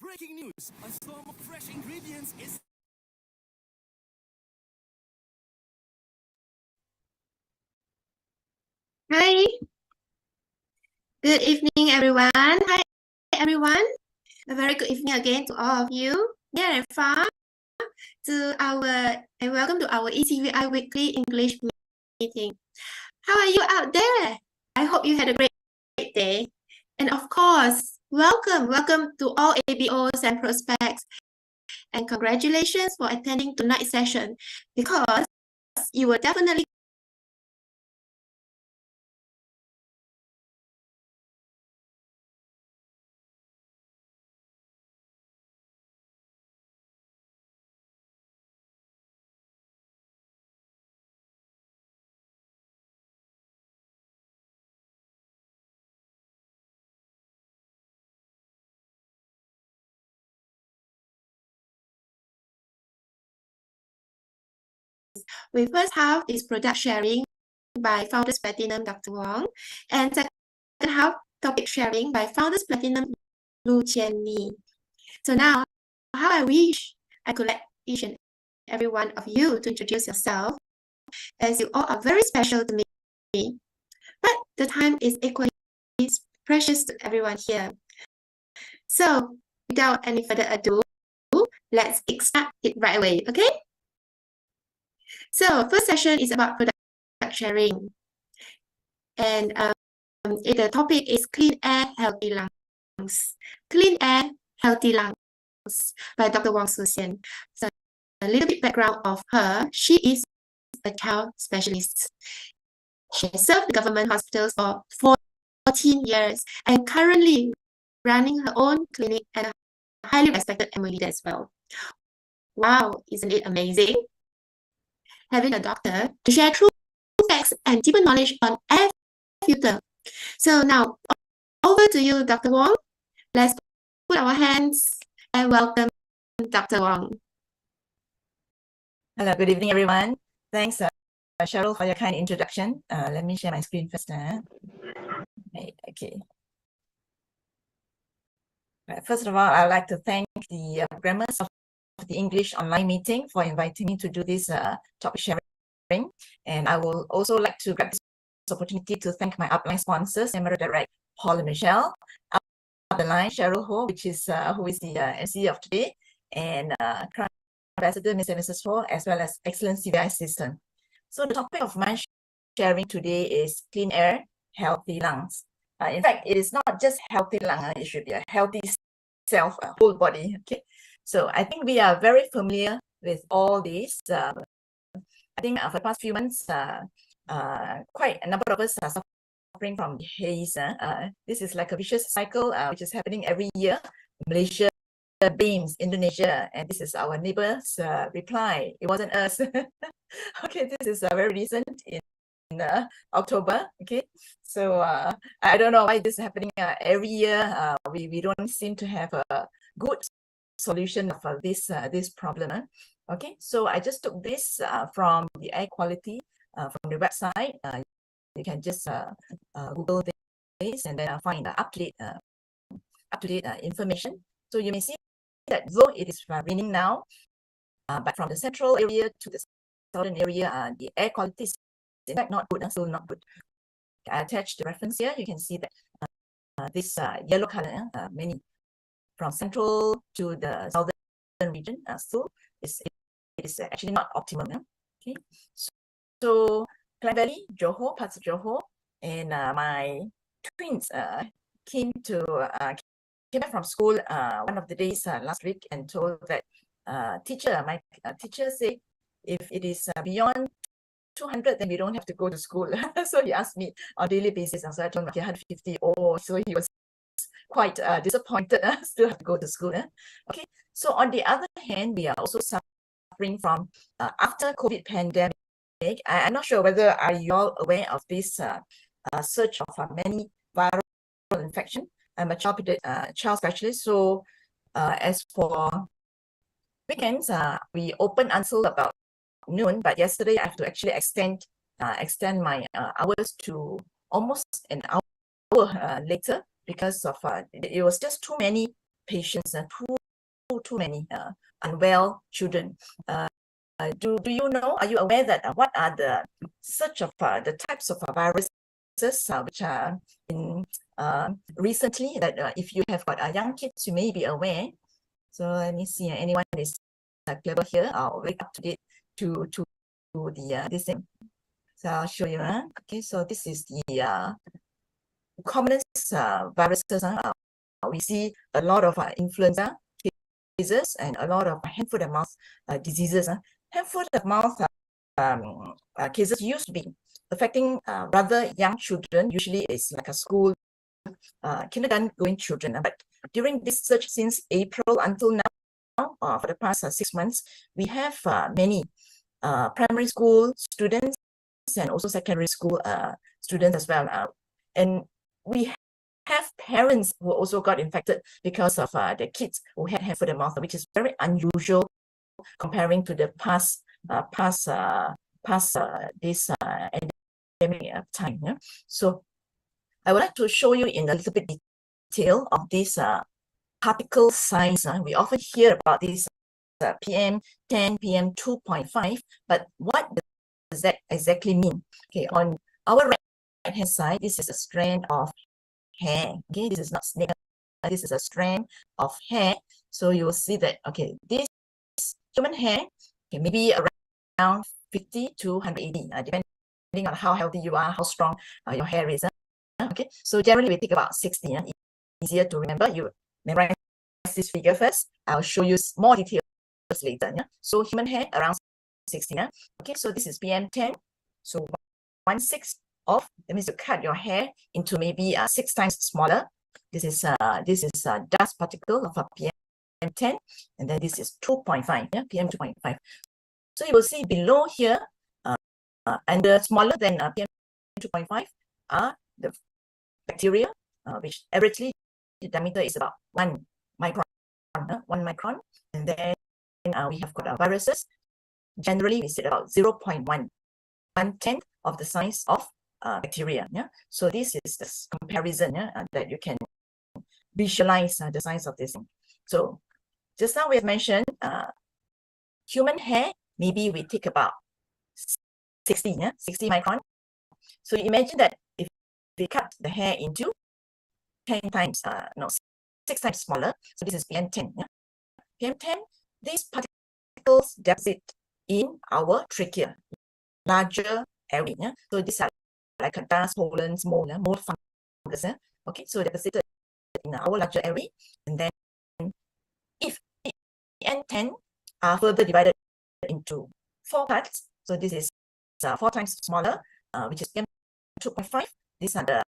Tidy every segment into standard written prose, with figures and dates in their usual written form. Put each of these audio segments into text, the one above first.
Breaking news! A storm of fresh ingredients is... Hi, good evening, everyone. Hi, everyone. A very good evening again to all of you, near and far, and welcome to our ECVI weekly English meeting. How are you out there? I hope you had a great day. And of course, welcome to all ABOs and prospects. And congratulations for attending tonight's session, because you will definitely We first half is product sharing by Founders Platinum Dr. Wong, and second half topic sharing by Founders Platinum Lu Qian Ni. So now, how I wish I could let each and every one of you to introduce yourself, as you all are very special to me. But the time is equally precious to everyone here. So without any further ado, let's start it right away, okay? So first session is about product sharing. And the topic is Clean Air, Healthy Lungs. Clean Air, Healthy Lungs by Dr. Wang Suxian. So a little bit background of her. She is a child specialist. She has served the government hospitals for 14 years and currently running her own clinic and a highly respected MO leader as well. Wow, isn't it amazing? Having a doctor to share true facts and deeper knowledge on air filter. So now, over to you, Dr. Wong. Let's put our hands and welcome Dr. Wong. Hello, good evening, everyone. Thanks, Cheryl, for your kind introduction. Let me share my screen first. Okay. First of all, I'd like to thank the programmers of the English online meeting for inviting me to do this topic sharing. And I will also like to grab this opportunity to thank my upline sponsors, Emerald Direct, Paul and Michelle, up the line, Cheryl Ho, who is the MC of today, and Crown Ambassador, Ms. and Mrs. Ho, as well as excellent CVI system. So the topic of my sharing today is clean air, healthy lungs. In fact, it is not just healthy lung, it should be a healthy self, whole body. Okay, so I think we are very familiar with all these. I think for the past few months, quite a number of us are suffering from haze. This is like a vicious cycle, which is happening every year. Malaysia beams Indonesia, and this is our neighbors' reply. It wasn't us. Okay, this is very recent in October. Okay, so I don't know why this is happening every year. We don't seem to have a good solution of this problem. Okay, so I just took this from the air quality from the website. You can just Google this and then find the up-to-date information. So you may see that though it is raining now, but from the central area to the southern area, the air quality is in fact not good, still not good. I attached the reference here. You can see that this yellow color, many from central to the southern region, still is is actually not optimal. Okay, so Klang Valley, Johor, parts of Johor, and my twins came back from school one of the days last week and told that my teacher said if it is beyond 200, then we don't have to go to school. So he asked me on a daily basis, and so I told him, okay, 150. Oh, so he was quite disappointed, still have to go to school. Okay, so on the other hand, we are also suffering from after COVID pandemic. I'm not sure whether are you all aware of this surge of many viral infection. I'm a child specialist, so as for weekends, we open until about noon, but yesterday I have to actually extend my hours to almost an hour later because of it was just too many patients and too many unwell children. Do you know? Are you aware that what are the the types of viruses which are in recently that if you have got young kids, you may be aware. So let me see. Anyone is clever here? I'll wake up to date to the this thing. So I'll show you. Okay, so this is the commonest viruses. We see a lot of influenza cases and a lot of hand, foot, and mouth diseases. Hand, foot, and mouth cases used to be affecting rather young children. Usually it's like a school, kindergarten going children. But during this surge since April until now, for the past 6 months, we have many primary school students and also secondary school students as well. And we have parents who also got infected because of the kids who had hand, foot, and mouth, which is very unusual comparing to the past this endemic time. Yeah? So I would like to show you in a little bit detail of this particle size. We often hear about this PM10, PM2.5, but what does that exactly mean? Okay, on our right hand side, this is a strand of hair. Okay, this is not snake. This is a strand of hair. So you will see that, okay, this human hair, okay, maybe around 50 to 180, depending on how healthy you are, how strong your hair is. Okay, so generally we take about 60. Easier to remember. You memorize this figure first. I'll show you more details later. Yeah? So human hair around 60. Yeah? Okay, so this is PM10. So 1/6 of, that means you cut your hair into maybe 6 times smaller. This is dust particle of a PM10, and then this is 2.5. Yeah, PM2.5. So you will see below here, and the smaller than PM2.5 are the bacteria, which averagely the diameter is about 1 micron. 1 micron, and then we have got viruses. Generally, we said about 0.1, 1/10 of the size of bacteria. Yeah, so this is the comparison that you can visualize the size of this thing. So just now we have mentioned human hair. Maybe we take about 60 micron. So imagine that if we cut the hair into 10 times, 6 times smaller. So this is PM10. Yeah? PM10, these particles deposit in our trachea, larger area. Yeah? So these are like a dust, pollens, mold fungus. Yeah? Okay, so deposited in our larger area. And then if PM10 are further divided into 4 parts, so this is 4 times smaller, which is PM2.5. These are the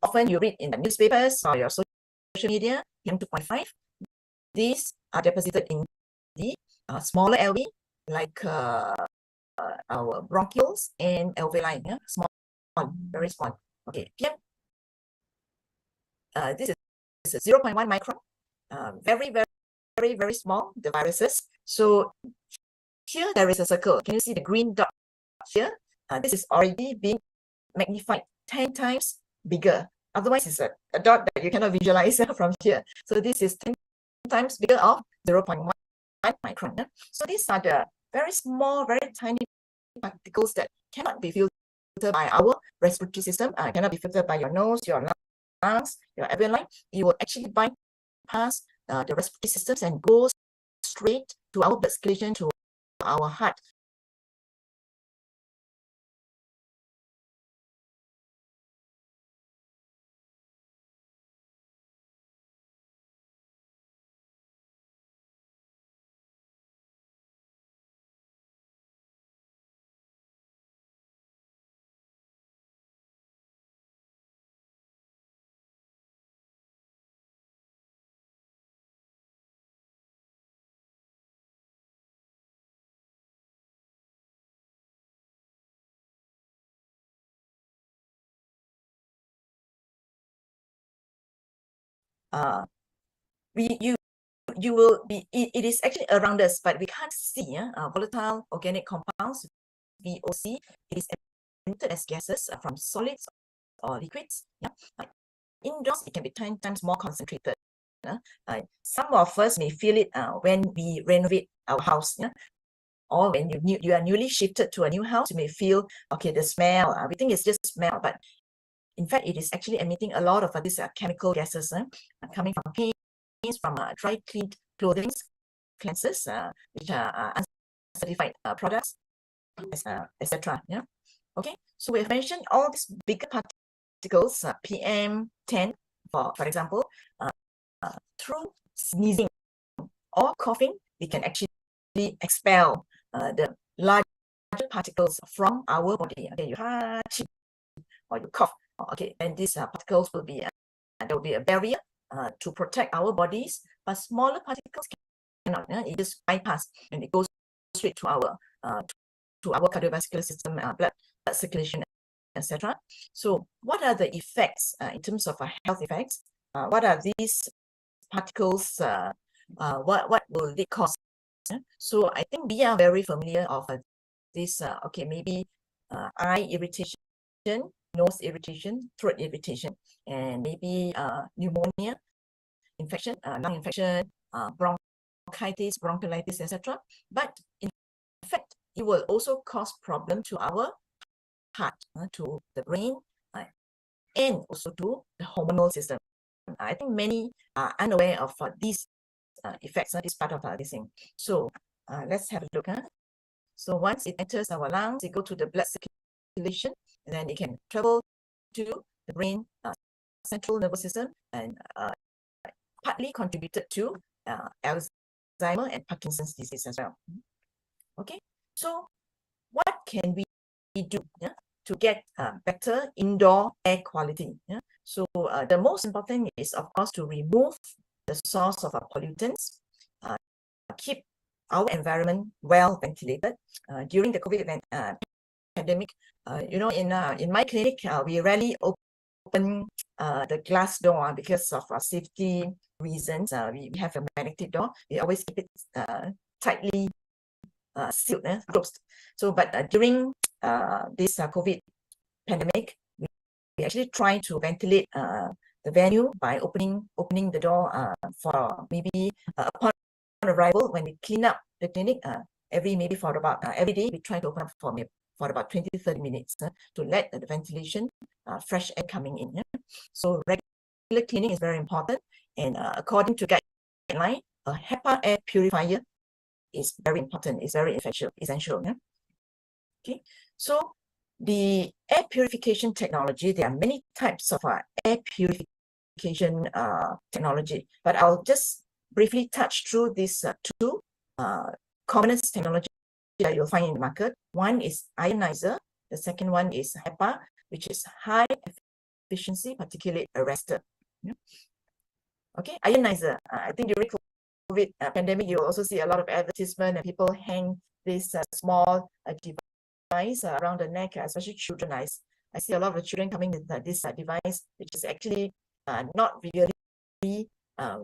often you read in the newspapers or your social media, PM2.5. These are deposited in the smaller alveoli, like our bronchioles and alveoli. Yeah? Small, very small. Okay, PM. This is 0.1 micron. Very small, the viruses. So here there is a circle. Can you see the green dot here? This is already being magnified 10 times bigger. Otherwise, it's a dot that you cannot visualize from here. So this is 10 times bigger of 0.1 micron. Yeah? So these are the very small, very tiny particles that cannot be filtered by our respiratory system, cannot be filtered by your nose, your lungs, your alveoli. It will actually bypass the respiratory systems and go straight to our blood circulation, to our heart. You will be, it is actually around us, but we can't see volatile organic compounds, VOC. It is emitted as gases from solids or liquids. Indoors, it can be 10 times more concentrated. Some of us may feel it when we renovate our house, or when you are newly shifted to a new house, you may feel, okay, the smell, we think it's just smell, but in fact, it is actually emitting a lot of these chemical gases coming from paints, from dry cleaned clothing, cleansers, which are uncertified products, etc. Yeah. Okay, so we have mentioned all these bigger particles, PM10, for example, through sneezing or coughing, we can actually expel the larger particles from our body. Okay, you touch or you cough. Okay, and these particles will be there will be a barrier to protect our bodies, but smaller particles cannot. It just bypass and it goes straight to our cardiovascular system, blood circulation, etc. So, what are the effects in terms of health effects? What are these particles? What will they cause? So, I think we are very familiar of this. Okay, maybe eye irritation, nose irritation, throat irritation, and maybe pneumonia, infection, lung infection, bronchitis, bronchiolitis, etc. But in fact, it will also cause problem to our heart, to the brain, and also to the hormonal system. I think many are unaware of these effects, this part of this thing. So let's have a look. So once it enters our lungs, it goes to the blood circulation, and then it can travel to the brain, central nervous system, and partly contributed to Alzheimer and Parkinson's disease as well. Okay, so what can we do to get better indoor air quality? So the most important is, of course, to remove the source of pollutants, keep our environment well ventilated. During the COVID pandemic, in my clinic, we rarely open the glass door because of safety reasons. We have a magnetic door. We always keep it tightly sealed, closed. So, but during this COVID pandemic, we actually try to ventilate the venue by opening the door for maybe upon arrival, when we clean up the clinic, every day we try to open up for about 20-30 minutes to let the ventilation, fresh air coming in. So regular cleaning is very important, and according to guideline, a HEPA air purifier is very important. It's very essential. Okay, so the air purification technology, there are many types of air purification technology, but I'll just briefly touch through these two commonest technology that you'll find in the market. One is ionizer. The second one is HEPA, which is high efficiency particulate arrestor. Okay, ionizer. I think during COVID pandemic, you also see a lot of advertisement and people hang this small device around the neck, especially children. I see a lot of children coming with this device, which is actually not really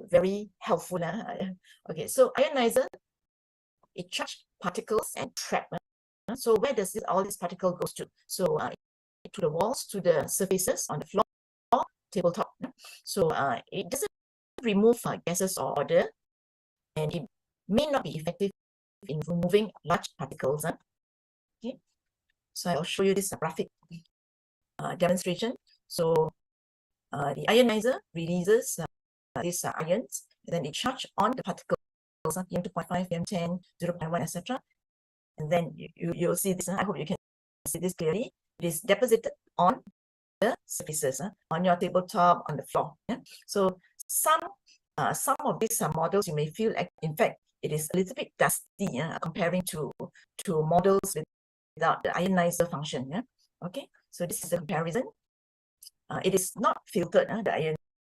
very helpful. Okay, so ionizer, it charges particles and trap. So where does all this particle goes to? So to the walls, to the surfaces on the floor, tabletop. So it doesn't remove gases or odor, and it may not be effective in removing large particles. Okay, so I'll show you this graphic demonstration. So the ionizer releases these ions, and then it charges on the particles, PM2.5, PM10, 0.1, etc. and then you'll see this. I hope you can see this clearly. It is deposited on the surfaces, on your tabletop, on the floor. Yeah? So some of these models you may feel like, in fact, it is a little bit dusty, comparing to models without the ionizer function. Yeah? Okay, so this is a comparison. It is not filtered, the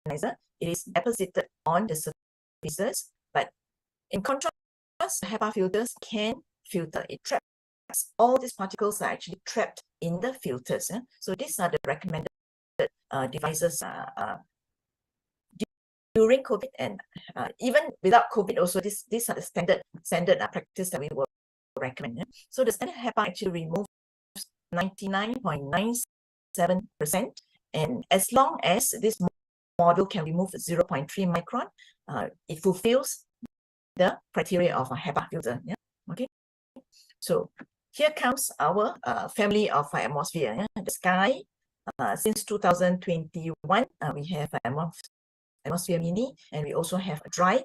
ionizer. It is deposited on the surfaces, but in contrast, HEPA filters can filter. It traps all these particles are actually trapped in the filters. So these are the recommended devices during COVID, and even without COVID also, these are the standard practice that we will recommend. So the standard HEPA actually removes 99.97%, and as long as this model can remove 0.3 micron, it fulfills the criteria of a HEPA filter. Yeah? Okay. So here comes our family of atmosphere. Yeah? The sky. Since 2021, we have atmosphere mini, and we also have a dry.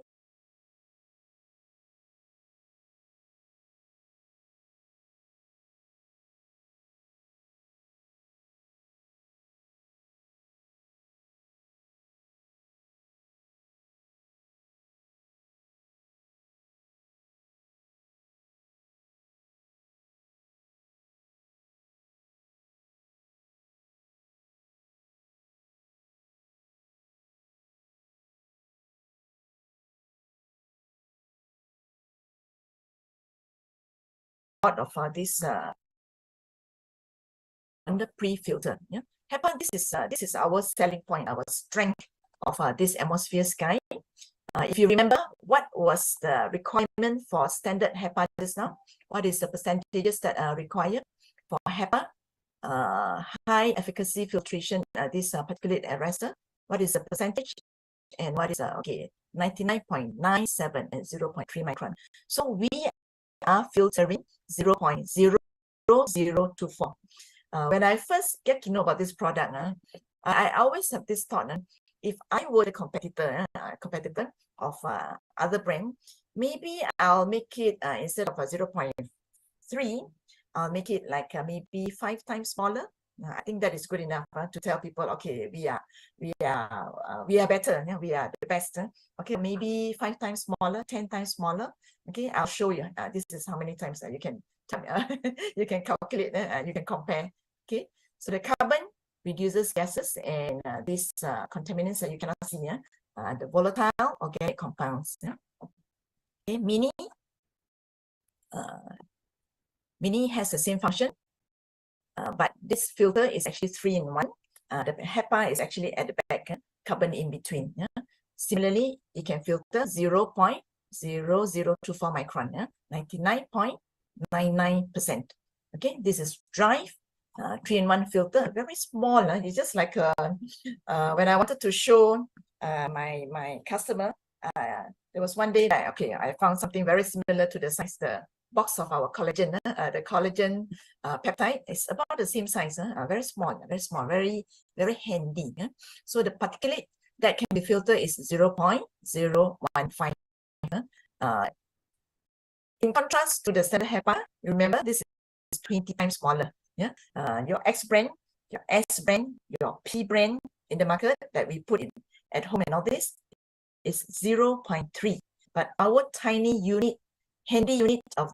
Of this under pre-filter. Yeah, HEPA. This is our selling point, our strength of this atmosphere sky. If you remember, what was the requirement for standard HEPA just now? What is the percentages that are required for HEPA? High efficacy filtration, this particulate arrestor. What is the percentage? And what is 99.97 and 0.3 micron. So we are filtering 0.00024. When I first get to know about this product, I always have this thought, if I were a competitor of other brand, maybe I'll make it instead of a 0.3, I'll make it like maybe 5 times smaller. I think that is good enough to tell people, okay, we are better, we are the best. Okay, maybe 5 times smaller, 10 times smaller. Okay, I'll show you. This is how many times you can you can calculate, you can compare. Okay, so the carbon reduces gases and these contaminants that you cannot see here, the volatile organic compounds. Yeah? Okay, mini has the same function, but this filter is actually 3-in-1. The HEPA is actually at the back, carbon in between. Yeah? Similarly, it can filter 0.0024 micron, 99.99%. Okay, this is dry 3-in-1 filter, very small. It's just like when I wanted to show my customer, there was one day that I found something very similar to the size, the box of our collagen. The collagen peptide is about the same size, very small, very handy. So the particulate that can be filtered is 0.015. In contrast to the standard HEPA, remember this is 20 times smaller. Yeah, your X brand, your S brand, your P brand in the market that we put in at home and all this is 0.3. But our tiny unit, handy unit of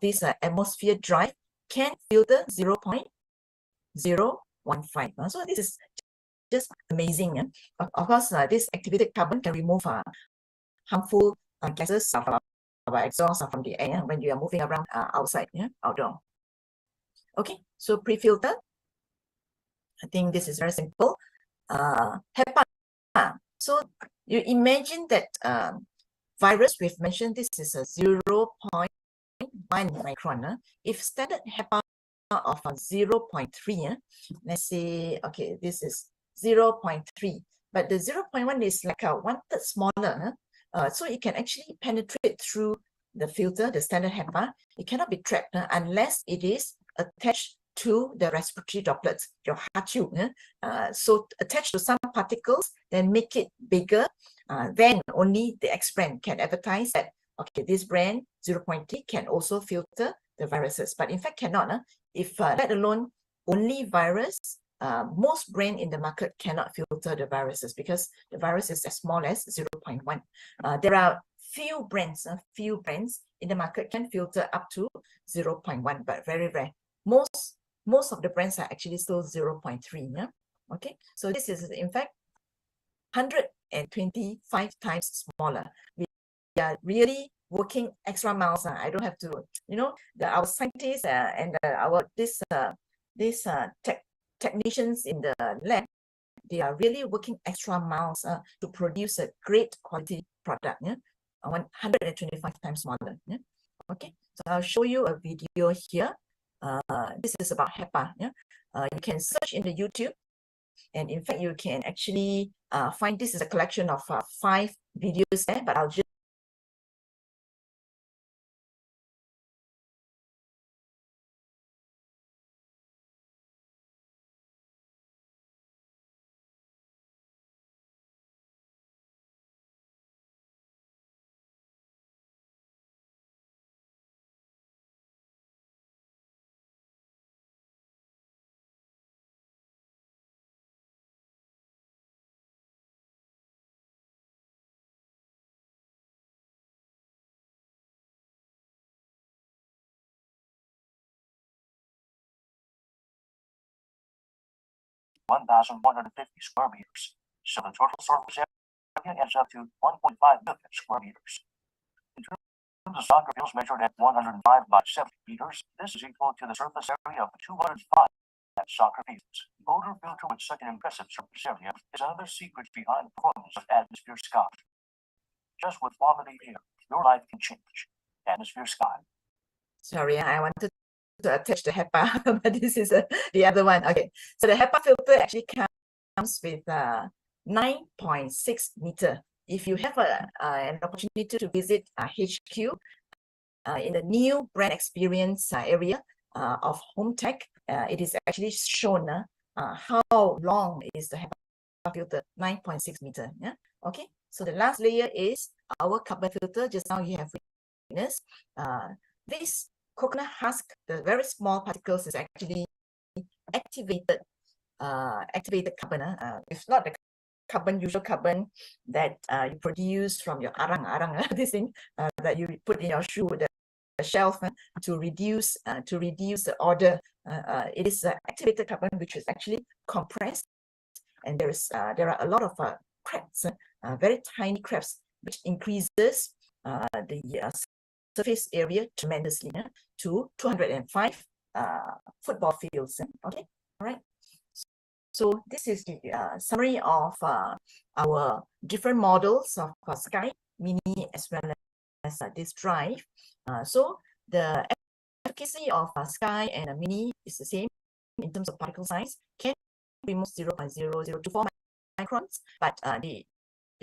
this atmosphere drive can filter 0.015. So this is just amazing. Of course, this activated carbon can remove harmful gases of our exhaust from the air when you are moving around outside, outdoor. Okay, so pre-filter. I think this is very simple. HEPA. So you imagine that virus, we've mentioned this is a 0.1 micron. If standard HEPA of 0.3, let's say, okay, this is 0.3, but the 0.1 is like a 1/3 smaller. So it can actually penetrate through the filter, the standard HEPA. It cannot be trapped unless it is attached to the respiratory droplets, your HACHU. So attached to some particles, then make it bigger. Then only the X brand can advertise that, okay, this brand 0.3 can also filter the viruses, but in fact cannot. If let alone only virus, most brand in the market cannot filter the viruses because the virus is as small as 0.1. There are few brands in the market can filter up to 0.1, but very rare. Most of the brands are actually still 0.3. Yeah. Okay. So this is in fact 125 times smaller. We are really working extra miles. I don't have to, our scientists and these technicians in the lab, they are really working extra miles to produce a great quality product. Yeah, 125 times smaller. Yeah. Okay, so I'll show you a video here. This is about HEPA. Yeah, you can search in the YouTube, and in fact, you can actually find this is a collection of 5 videos there, but I'll just (1,150 square meters), so the total surface area adds up to 1.5 million square meters. In terms of soccer fields measured at 105 by 70 meters, this is equal to the surface area of 205 soccer fields. Odor filter with such an impressive surface area is another secret behind the performance of Atmosphere Sky. Just with quality air, your life can change. Atmosphere Sky. Sorry, I wanted to attach the HEPA, but this is the other one. Okay, so the HEPA filter actually comes with 9.6 meter. If you have an opportunity to visit HQ in the new brand experience area of Home Tech, it is actually shown how long is the HEPA filter, 9.6 meter. Yeah. Okay, so the last layer is our carbon filter. Just now you have witnessed this coconut husk, the very small particles, is actually activated carbon. It's not the usual carbon that you produce from your arang, this thing that you put in your shoe, the shelf to reduce the odor. It is activated carbon which is actually compressed, and there are a lot of cracks, very tiny cracks, which increases the surface area tremendously to 205 football fields. Okay, all right. So this is the summary of our different models of Sky Mini as well as this drive. So the efficacy of Sky and Mini is the same in terms of particle size, can remove 0.0024 microns, but the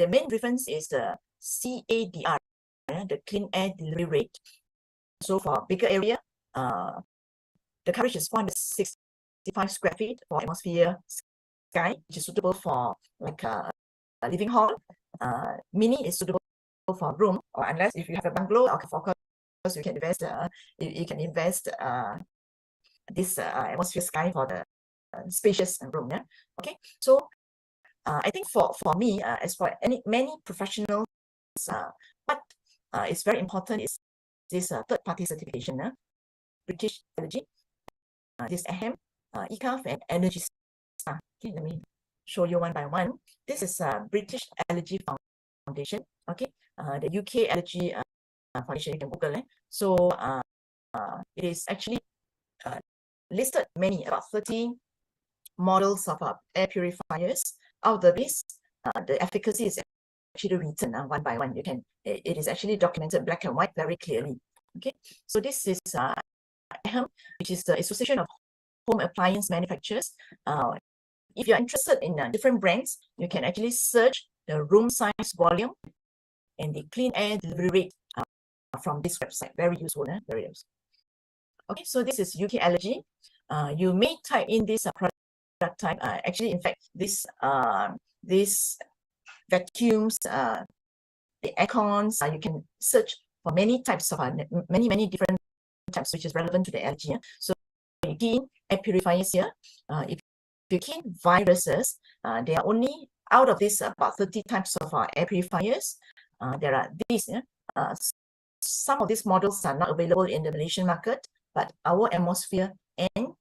main difference is the CADR, the clean air delivery rate. So for bigger area, the coverage is 465 square feet for atmosphere Sky, which is suitable for like a living hall. Mini is suitable for room, or unless if you have a bungalow, of course you can invest. You can invest this atmosphere Sky for the spacious room. Yeah. Okay. So I think for me, as for many professionals, what is very important is this third-party certification. British Energy, this AHEM, ECAF, and Energy Star. Okay, let me show you one by one. This is British Allergy Foundation. Okay, the UK Allergy Foundation. You can Google it. So it is actually listed about 30 models of air purifiers. Out of this, the efficacy is actually written one by one. It is actually documented black and white very clearly. Okay, so this is AHEM, which is the Association of Home Appliance Manufacturers. If you're interested in different brands, you can actually search the room size volume and the clean air delivery rate from this website. Very useful, very useful. Okay, so this is UK Allergy. You may type in this product type. Actually, in fact, this vacuums, the aircons, you can search for many types of many different types, which is relevant to the allergy. So you key in air purifiers here. If you key in viruses, there are only out of this about 30 types of air purifiers. There are these. Some of these models are not available in the Malaysian market, but our atmosphere and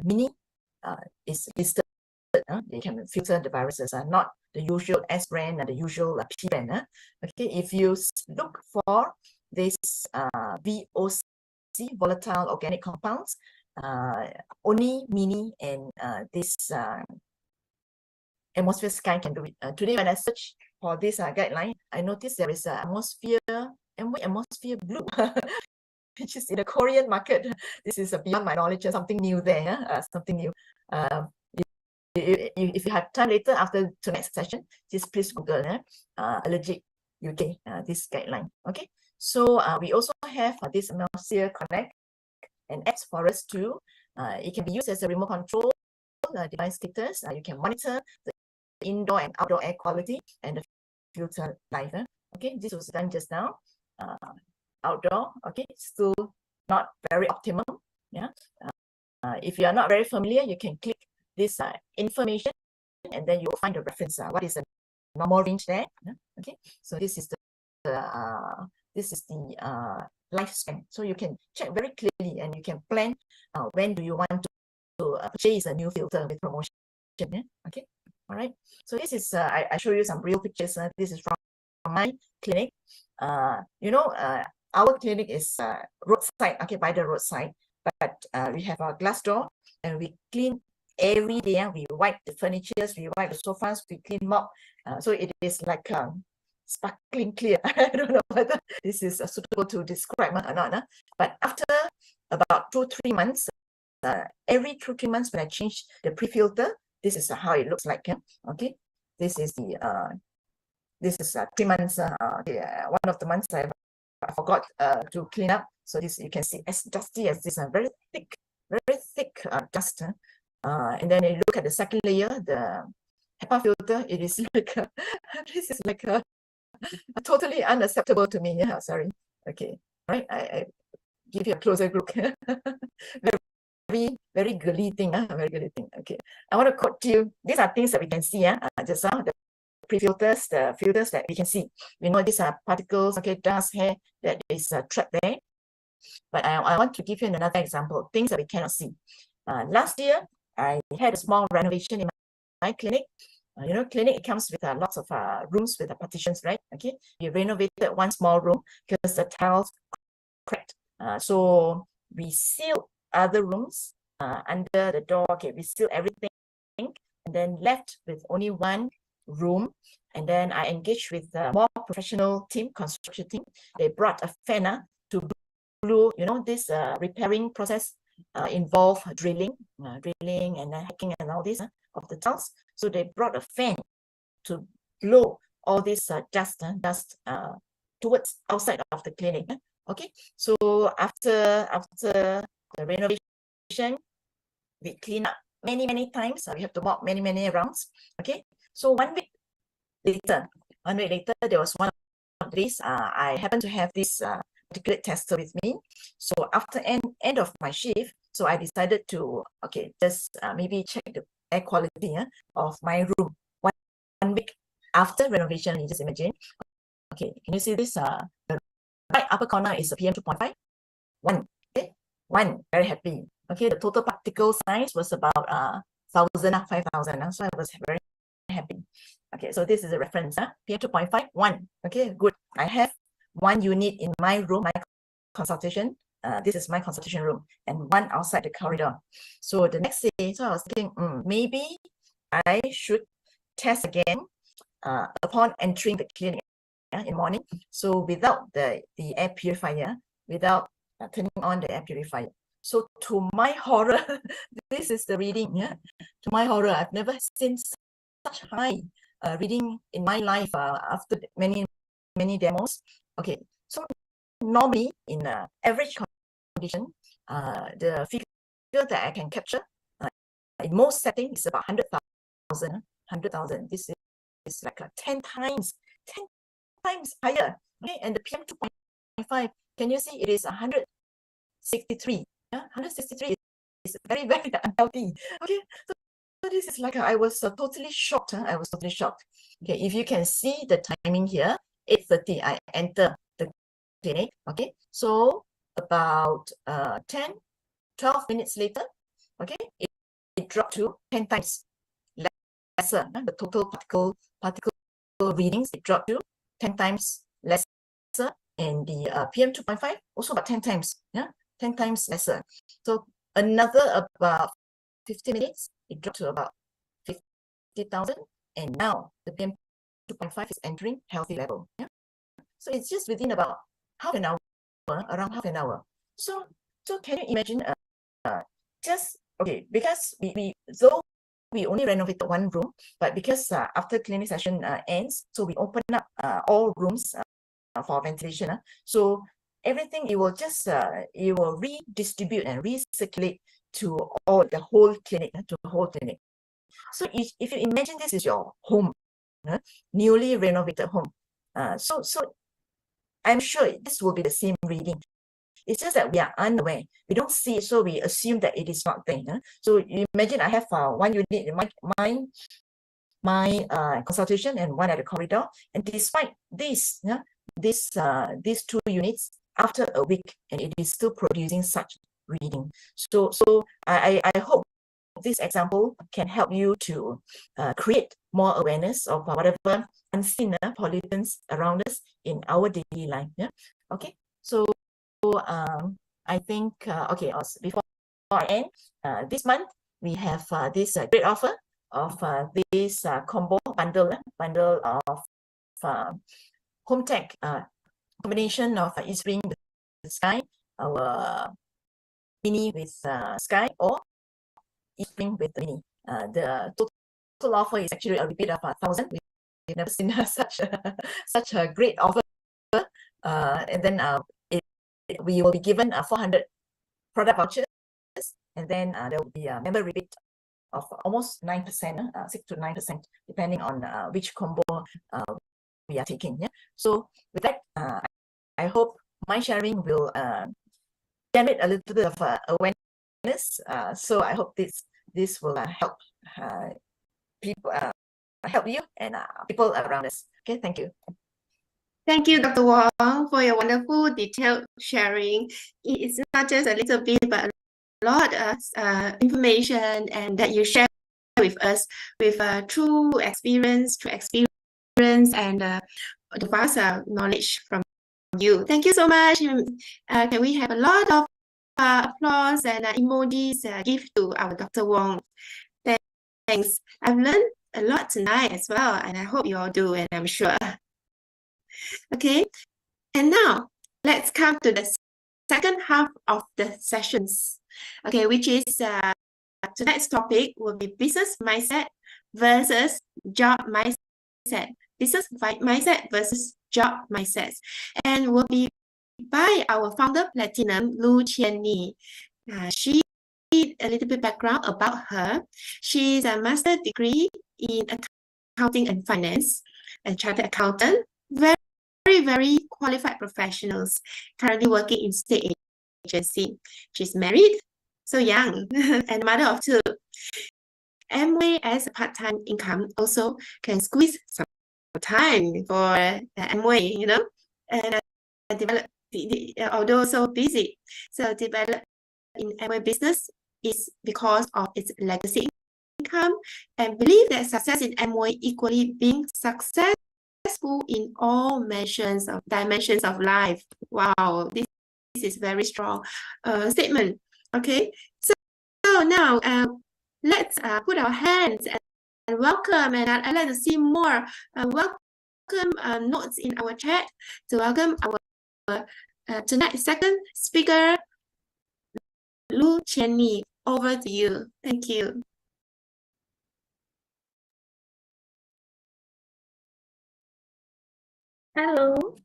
mini is listed. They can filter the viruses, not the usual S brand and the usual P brand. Okay, if you look for this VOC, volatile organic compounds, only mini and this atmosphere sky can do it. Today when I search for this guideline, I noticed there is an atmosphere blue, which is in the Korean market. This is beyond my knowledge, something new there, something new. If you have time later after tonight's session, just please Google Allergic UK, this guideline. Okay, so we also have this Atmosphere Connect, an apps for us too. It can be used as a remote control device status. You can monitor the indoor and outdoor air quality and the filter life. Okay, this was done just now. Outdoor, okay, still not very optimum. Yeah. If you are not very familiar, you can click this information and then you will find the reference. What is the normal range there? Okay, so this is the lifespan. So you can check very clearly and you can plan when do you want to purchase a new filter with promotion. Yeah? Okay, all right. So this is I show you some real pictures. This is from my clinic. Our clinic is roadside, okay, by the roadside, but we have our glass door and we clean every day. We wipe the furnitures, we wipe the sofas, we clean mop. So it is like sparkling clear. I don't know whether this is suitable to describe or not. But after about 2-3 months, every 2-3 months when I change the pre-filter, this is how it looks like. Okay, this is the 3 months. One of the months I forgot to clean up. So this you can see as dusty as this, very thick dust. And then you look at the second layer, the HEPA filter. It is like this is like totally unacceptable to me. Yeah, sorry. Okay, right. I give you a closer look. very girly thing. Very girly thing. Okay, I want to quote you. These are things that we can see. Just now the pre-filters, the filters that we can see. We know these are particles, okay, dust, hair that is trapped there. But I want to give you another example, things that we cannot see. Last year, I had a small renovation in my clinic. Clinic, it comes with lots of rooms with partitions, right? Okay, we renovated one small room because the tiles cracked. So we sealed other rooms under the door. Okay, we sealed everything and then left with only one room. And then I engaged with a more professional team, construction team. They brought a fan to glue, this repairing process involve drilling and hacking and all this of the tiles. So they brought a fan to blow all this dust towards outside of the clinic. Okay, so after the renovation, we clean up many times. We have to mop many rounds. Okay, so 1 week later, there was one of these. I happen to have this particulate tester with me. So after end of my shift, so I decided to just maybe check the air quality of my room. One week after renovation, you just imagine. Okay, can you see this? The right upper corner is a PM 2.5. 1. Okay, 1. Very happy. Okay, the total particle size was about 5,000. So I was very happy. Okay, so this is a reference. PM 2.5, 1. Okay, good. I have 1 unit in my room, my consultation. This is my consultation room, and 1 outside the corridor. So the next day, so I was thinking, maybe I should test again upon entering the clinic in the morning. So without the air purifier, without turning on the air purifier. So to my horror, this is the reading. To my horror, I've never seen such high reading in my life after many demos. Okay, so normally in average condition, the figure that I can capture in most settings is about 100,000. This is like 10 times higher. Okay, and the PM 2.5, can you see it is 100 163. Yeah, 163 is very, very unhealthy. Okay, so this is like I was totally shocked. I was totally shocked. Okay, if you can see the timing here, 8:30, I enter the clinic. Okay, so about 10, 12 minutes later, okay, it dropped to 10 times lesser. The total particle readings, it dropped to 10 times lesser, and the PM 2.5 also about 10 times. Yeah, 10 times lesser. So another about 15 minutes, it dropped to about 50,000, and now the PM 2.5 is entering healthy level. Yeah, so it's just within about half an hour, around half an hour. So can you imagine? Just okay, because we though we only renovated one room, but because after clinic session ends, so we open up all rooms for ventilation. So everything it will just it will redistribute and recirculate to the whole clinic, to the whole clinic. So if you imagine this is your home, newly renovated home, so I'm sure this will be the same reading. It's just that we are unaware. We don't see it, so we assume that it is not there. So you imagine I have one unit in my consultation and one at the corridor, and despite this, these two units, after a week, and it is still producing such reading. So I hope this example can help you to create more awareness of whatever unseen pollutants around us in our daily life. Yeah. Okay. So I think okay. Also, before I end, this month we have this great offer of this combo bundle of home tech combination of eSpring with Sky, our mini with Sky, or eSpring with the mini. The total offer is actually a repeat of 1,000. We've never seen such a great offer. And then we will be given 400 product vouchers, and then there will be a member rebate of almost 9%, 6 to 9%, depending on which combo we are taking. Yeah. So with that, I hope my sharing will generate a little bit of awareness. So I hope this will help people, help you and people around us. Okay, thank you. Thank you, Dr. Wong, for your wonderful detailed sharing. It's not just a little bit, but a lot of information and that you share with us with true experience, and the vast knowledge from you. Thank you so much. Can we have a lot of applause and emojis give to our Dr. Wong? Thanks. I've learned a lot tonight as well, and I hope you all do, and I'm sure. Okay, and now let's come to the second half of the sessions. Okay, which is tonight's topic will be business mindset versus job mindset. Business mindset versus job mindset, and will be by our founder Platinum Lu Qianni. She a little bit background about her. She's a master's degree in accounting and finance, a chartered accountant. Very qualified professionals currently working in state agency. She's married, so young, and mother of two. Amway as a part-time income also can squeeze some time for Amway, and develop, although so busy. So develop in Amway business is because of its legacy income, and believe that success in Amway equally being successful in all dimensions of life. Wow, this is very strong statement. Okay, so now let's put our hands and welcome, and I'd like to see more welcome notes in our chat to welcome our tonight's second speaker, Lu Qianni. Over to you. Thank you. Hello.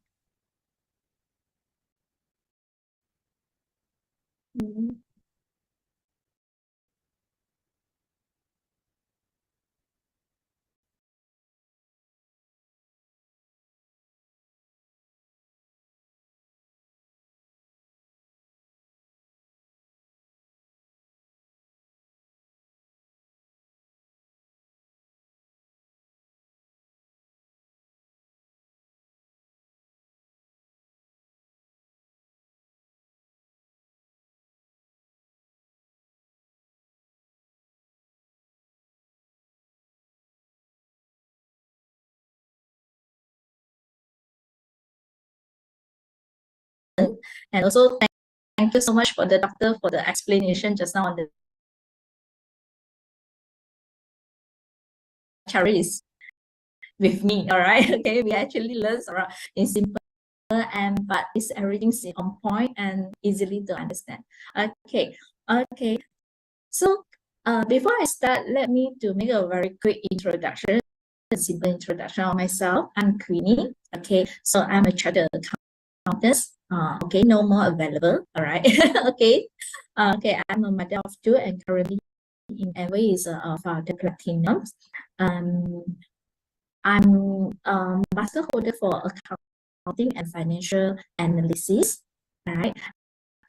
Mhm. And also thank you so much for the doctor for the explanation just now on the cherries with me. All right. Okay. We actually learned around in simple and but it's everything's on point and easily to understand. Okay. Okay. So before I start, let me to make a very quick introduction, a simple introduction of myself. I'm Queenie. Okay. So I'm a chartered accountant. Okay, no more available. All right. Okay. Okay, I'm a mother of two and currently in MBA is of the platinum. I'm a master holder for accounting and financial analysis. All right.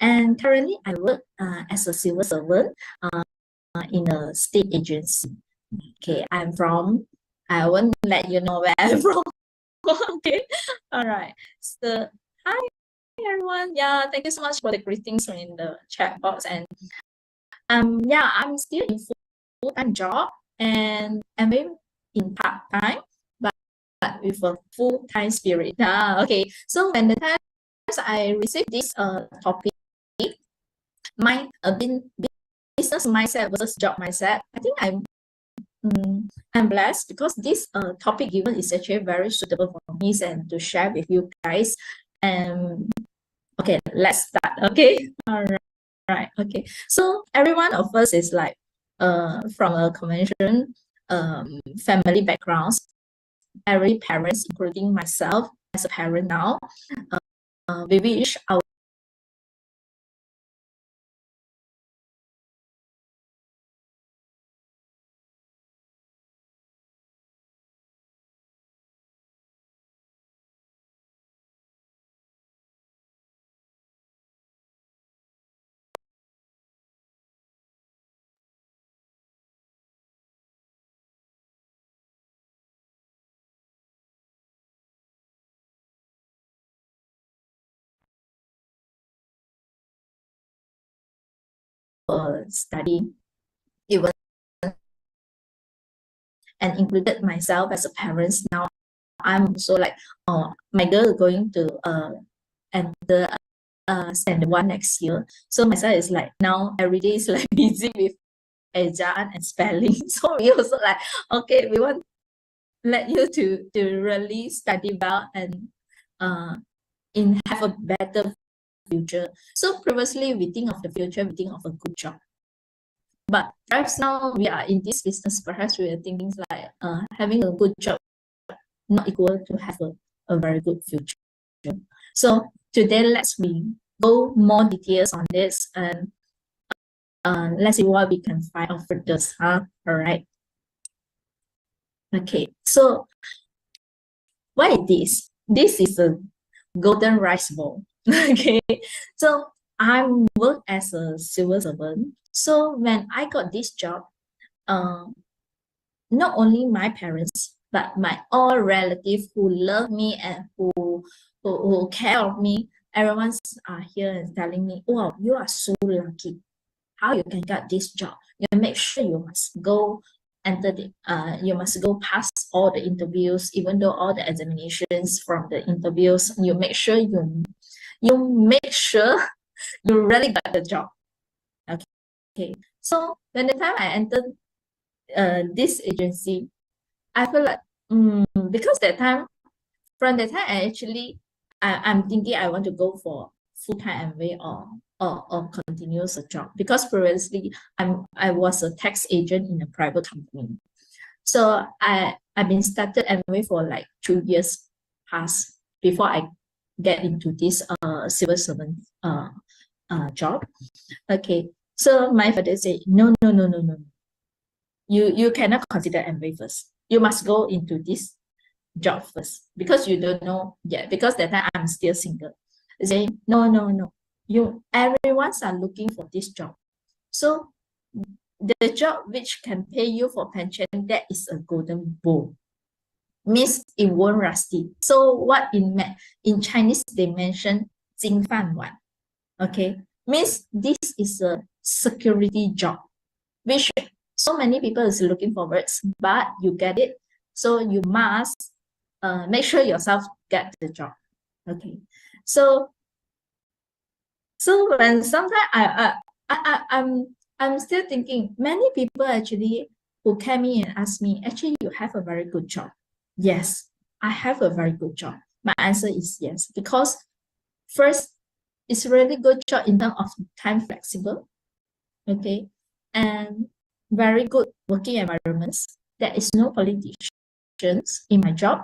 And currently I work as a civil servant in a state agency. Okay, I won't let you know where I'm from. Okay. All right. So hi everyone. Yeah, thank you so much for the greetings in the chat box. And yeah, I'm still in full-time job and I'm in part-time, but with a full-time spirit. Okay. So when the times I received this topic, my business mindset versus job mindset, I think I'm blessed because this topic given is actually very suitable for me and to share with you guys. And okay, let's start. Okay. All right. Okay. So every one of us is like from a conventional family backgrounds. Every parents, including myself as a parent now, we wish our study even and included myself as a parent now. I'm also like, my girl is going to enter standard one next year. So myself is like now every day is like busy with ejaan and spelling. So we also like, okay, we want let you to really study well and have a better future. So previously we think of the future, we think of a good job. But perhaps now we are in this business, perhaps we are thinking like having a good job not equal to have a very good future. So today let's we go more details on this and let's see what we can find out for this. All right. Okay. So what is this? This is a golden rice bowl. Okay. So I work as a civil servant. So when I got this job, not only my parents, but my all relatives who love me and who care of me, everyone's here and telling me, wow, you are so lucky. How you can get this job? You make sure you must go you must go past all the interviews, even though all the examinations from the interviews, you make sure you make sure you really got the job. Okay. So when the time I entered this agency, I feel like because from that time I'm thinking I want to go for full-time MBA or continuous job because previously I was a tax agent in a private company. So I've been started MBA for like 2 years past before I get into this civil servant job. Okay. So my father said, no. You cannot consider MBA first. You must go into this job first because you don't know yet. Because that time I'm still single. They say no. Everyone's are looking for this job. So the job which can pay you for pension, that is a golden bowl. Means it won't rusty. So what in Chinese they mention 金饭碗. Okay, means this is a security job, which so many people is looking forward, but you get it. So you must make sure yourself get the job. Okay. So So when sometimes I'm still thinking, many people actually who came in and asked me, actually, you have a very good job. Yes, I have a very good job. My answer is yes, because first, it's a really good job in terms of time flexible, okay, and very good working environments. There is no politicians in my job.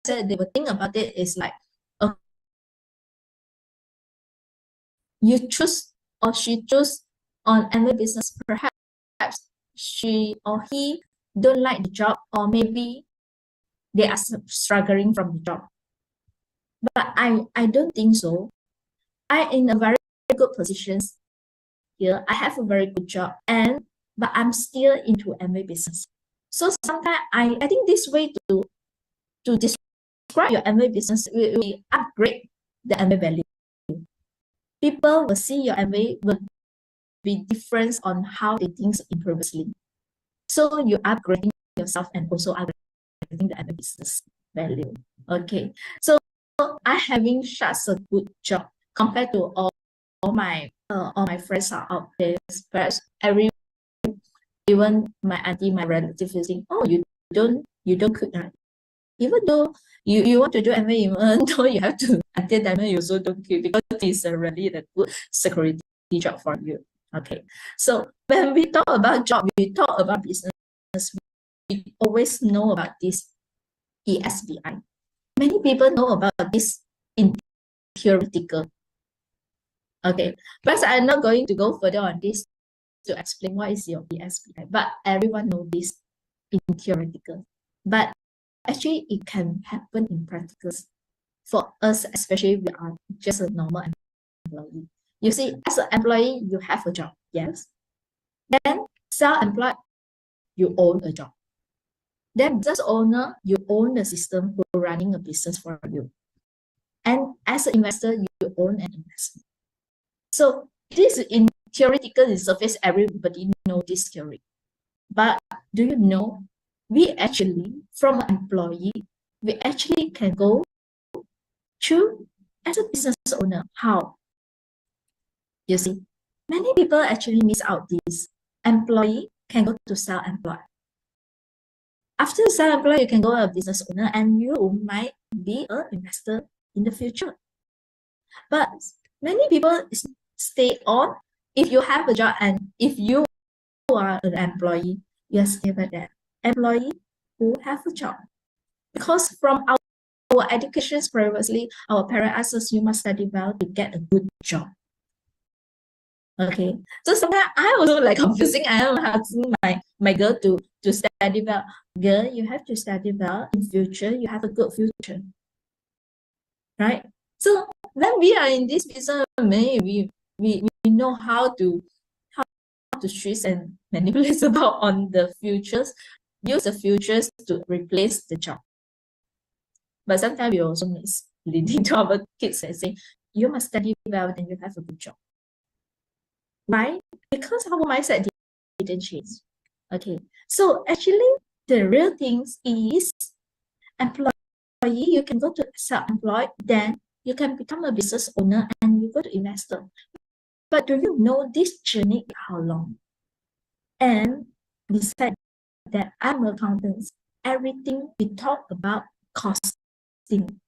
They would think about it is like, you choose or she choose on any business, perhaps she or he don't like the job, or maybe they are struggling from the job. But I don't think so. I in a very good position here. I have a very good job, but I'm still into MBA business. So sometimes I think this way to describe your MBA business will upgrade the MBA value. People will see your MBA will be different on how they think previously. So you upgrading yourself and also upgrading the MBA business value. Okay, so I having such a good job compared to all my friends are out there. Perhaps even my auntie, my relative is saying, "Oh, you don't cook, right?" Even though you want to do MBA, even though you have to until diamond, you also don't cook because it's a really a good security job for you. Okay, so when we talk about job, we talk about business. We always know about this ESBI. Many people know about this in theoretical. Okay, but I'm not going to go further on this to explain what is your ESBI, but everyone knows this in theoretical. But actually, it can happen in practicals. For us, especially we are just a normal employee. You see, as an employee, you have a job, yes. Then self-employed, you own a job. Then business owner, you own the system who are running a business for you. And as an investor, you own an investment. So this in theoretical surface, everybody know this theory. But do you know, we actually, from an employee, we actually can go to as a business owner. How? You see, many people actually miss out this. Employee can go to self-employed. After self-employed, you can go a business owner and you might be an investor in the future. But many people stay on. If you have a job and if you are an employee, you are still like that. Employee who have a job. Because from our educations previously, our parents asked us, you must study well to get a good job. Okay, so sometimes I also like confusing. I am asking my girl to study well. Girl, you have to study well in future. You have a good future, right? So when we are in this business, maybe we know how to choose and manipulate about on the futures, use the futures to replace the job. But sometimes we also misleading to our kids and say, you must study well, then you have a good job. Why? Because our mindset didn't change. Okay, so actually the real things is employee, you can go to self-employed, then you can become a business owner and you go to investor. But do you know this journey how long? And besides that, I'm an accountant. Everything we talk about costing.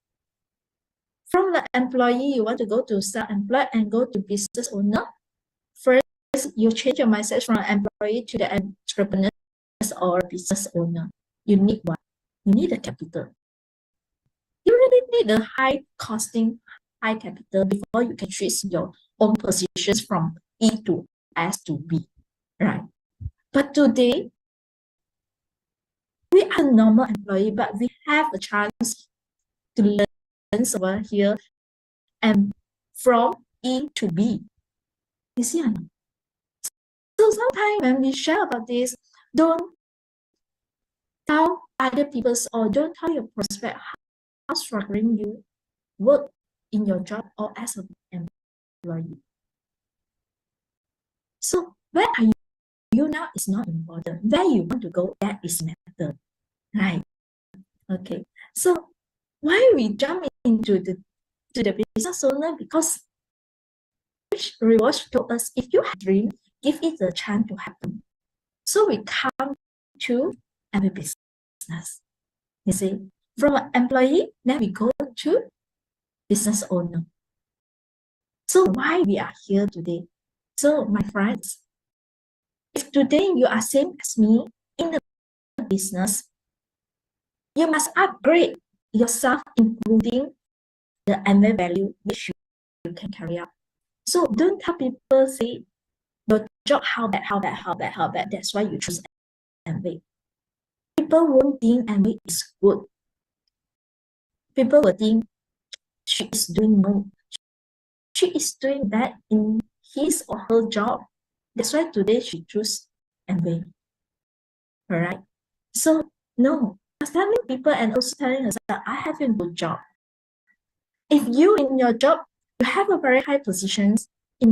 From the employee, you want to go to self-employed and go to business owner. First, you change your mindset from an employee to the entrepreneur or business owner. You need what? You need a capital. You really need a high costing, high capital before you can trace your own positions from E to S to B, right? But today, we are a normal employee, but we have a chance to learn over here and from E to B. You see or not? So sometimes when we share about this, don't tell other people or don't tell your prospect how struggling you work in your job or as an employee. So where are you now is not important. Where you want to go, that is matter. Right. Okay. So why we jump into the business owner? Because Reward told us if you have a dream, give it a chance to happen. So we come to every business. You see, from an employee, then we go to business owner. So why we are here today? So my friends, if today you are same as me in the business, you must upgrade yourself, including the MA value which you can carry out. So don't tell people say your job how bad, how bad, how bad, how bad. That's why you choose MA. People won't think MA is good. People will think she is doing no. She is doing bad in his or her job. That's why today she choose MA. Alright. So no, I was telling people and also telling us that I have a good job. If you in your job you have a very high positions, it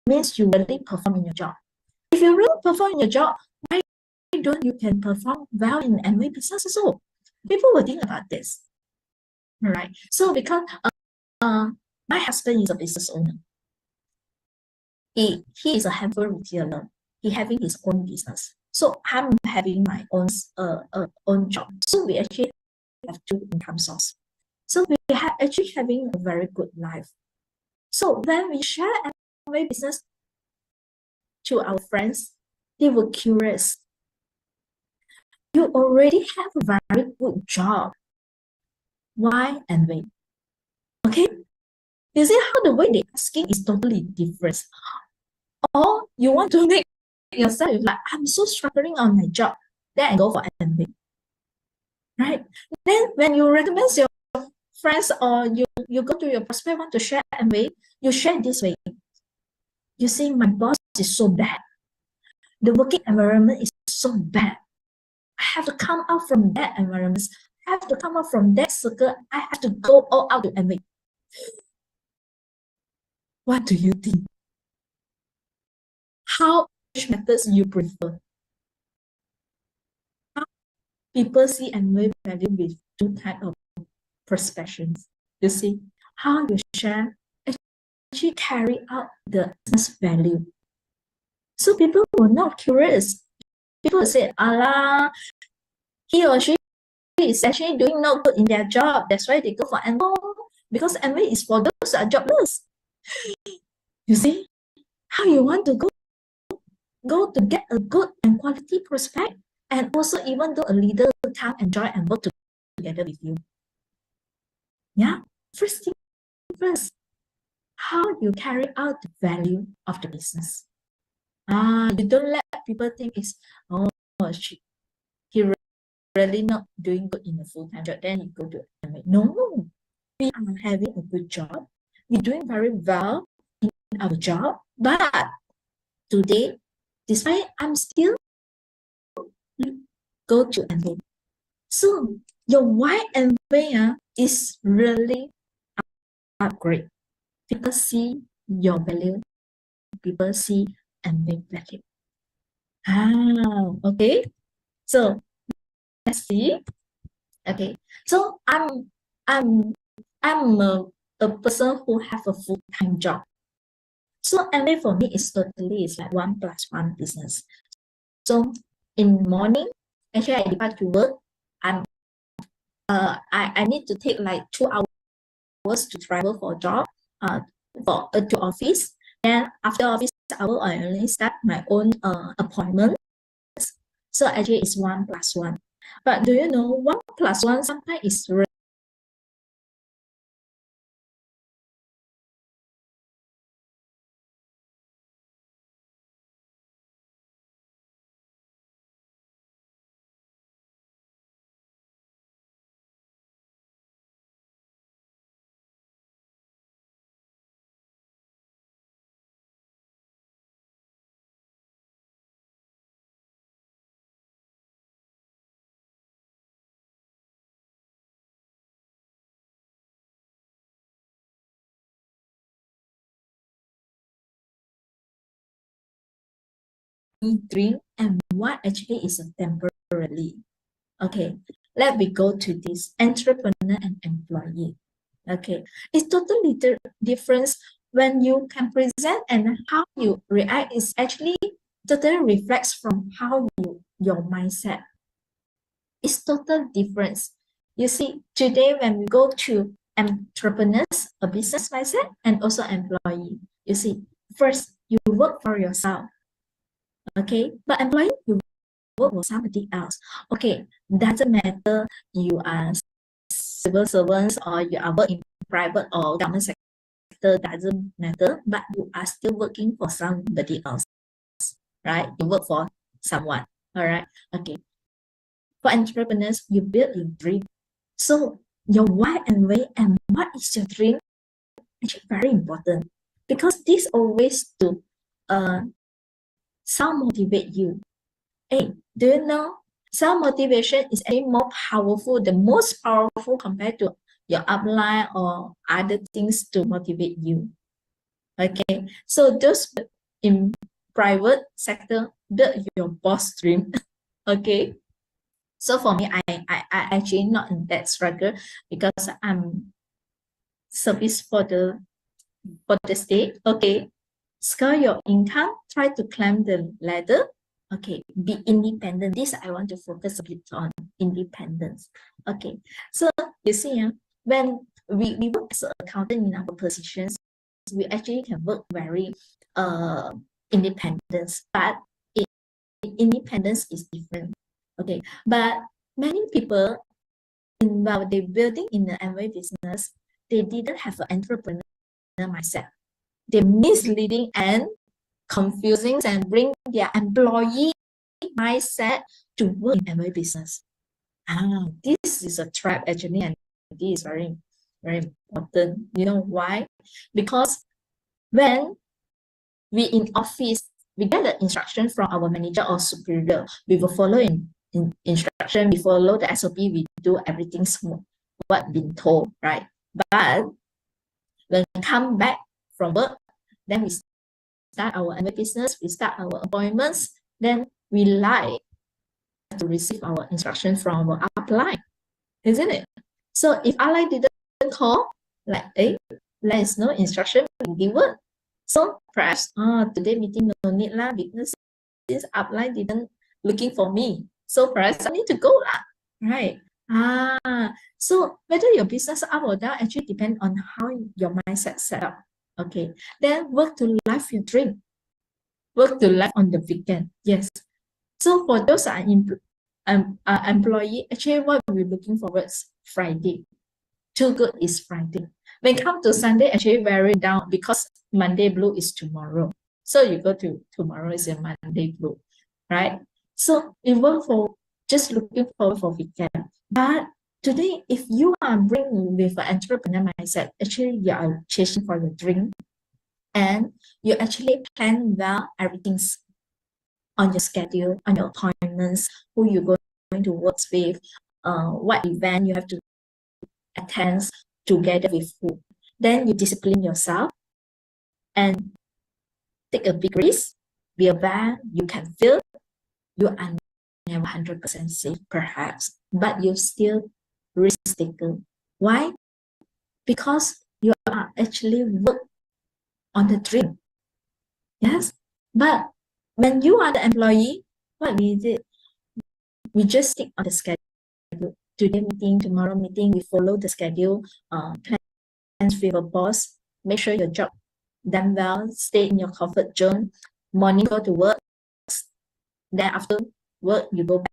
means you really perform in your job. If you really perform in your job, why don't you can perform well in MA business also? People will think about this. Alright. So because my husband is a business owner. He is a handful retailer. He having his own business. So I'm having my own job. So we actually have two income sources. So we have actually having a very good life. So when we share MA business to our friends, they were curious. You already have a very good job. Why MA? Okay? You see how the way they asking is totally different. Or you want to make yourself like, I'm so struggling on my job, then I go for MA. Right? Then when you recommend your friends or you go to your prospect want to share MA, you share this way. You see, my boss is so bad. The working environment is so bad. I have to come out from that environment. I have to come out from that circle. I have to go all out to MA. What do you think? How which methods you prefer? How people see MA value with two types of perspectives. You see, how you share actually carry out the business value. So people were not curious. People will say, Allah, he or she is actually doing not good in their job. That's why they go for MA. Because MA is for those who are jobless. You see, how you want to go to get a good and quality prospect, and also even though a leader will come and join and work together with you. Yeah, first thing first, how you carry out the value of the business. You don't let people think it's he really not doing good in a full-time job, then he go to MA. No, we are having a good job. We're doing very well in our job, but today, despite I'm still go to MA. So your why and where is really upgrade. People see your value. People see and make value. Okay. So let's see. Okay. So I'm a person who have a full-time job. So MA for me is totally is like 1+1 business. So in morning, actually I depart to work. I need to take like 2 hours to travel for job, to office. Then after office hour, I only start my own appointment. So actually it's 1+1. But do you know 1+1 sometimes is dream and what actually is a temporarily. Okay, let me go to this entrepreneur and employee. Okay, it's totally different when you can present and how you react is actually totally reflects from how your mindset. It's total difference. You see, today when we go to entrepreneurs, a business mindset, and also employee, you see, first you work for yourself. Okay, but employee, you work for somebody else. Okay, doesn't matter you are civil servants or you are working private or government sector, doesn't matter, but you are still working for somebody else, right? You work for someone, all right? Okay, for entrepreneurs, you build your dream. So your why and way and what is your dream actually very important because this always to self motivate you. Hey, do you know self motivation is actually more powerful, the most powerful compared to your upline or other things to motivate you. Okay, so those in private sector build your boss dream. Okay, so for me, I actually not in that struggle because I'm service for the state. Okay, scale your income, try to climb the ladder. Okay, be independent. This I want to focus a bit on independence. Okay, so you see, when we work as an accountant in our positions, we actually can work very independence, but independence is different. Okay, but many people while they building in the Amway business, they didn't have an entrepreneur mindset. They're misleading and confusing and bring their employee mindset to work in Amway business. This is a trap actually, and this is very, very important. You know why? Because when we in office, we get the instruction from our manager or superior. We will follow in instruction. We follow the SOP. We do everything smooth. What been told, right? But when we come back from work, then we start our business. We start our appointments. Then we like to receive our instruction from our upline, isn't it? So if upline didn't call, like, hey, there is no instruction given. So perhaps today meeting no need lah because this upline didn't looking for me. So perhaps I need to go lah, right? So whether your business up or down actually depend on how your mindset set up. Okay, then work to life your dream. Work to life on the weekend. Yes. So for those employee, actually what we're looking forward is Friday. Too good is Friday. When it comes to Sunday, actually very down because Monday blue is tomorrow. So you go to tomorrow is a Monday blue, right? So it work for just looking forward for weekend. But today, if you are bringing with an entrepreneur mindset, actually you are chasing for your dream and you actually plan well everything's on your schedule, on your appointments, who you're going to work with, what event you have to attend together with who. Then you discipline yourself and take a big risk. Be aware you can feel you are never 100% safe, perhaps, but you still risk taker. Why? Because you are actually work on the dream. Yes, but when you are the employee, what we did, we just stick on the schedule. Today meeting, tomorrow meeting, we follow the schedule, plans with a boss, make sure your job done well, stay in your comfort zone, morning go to work, then after work, you go back.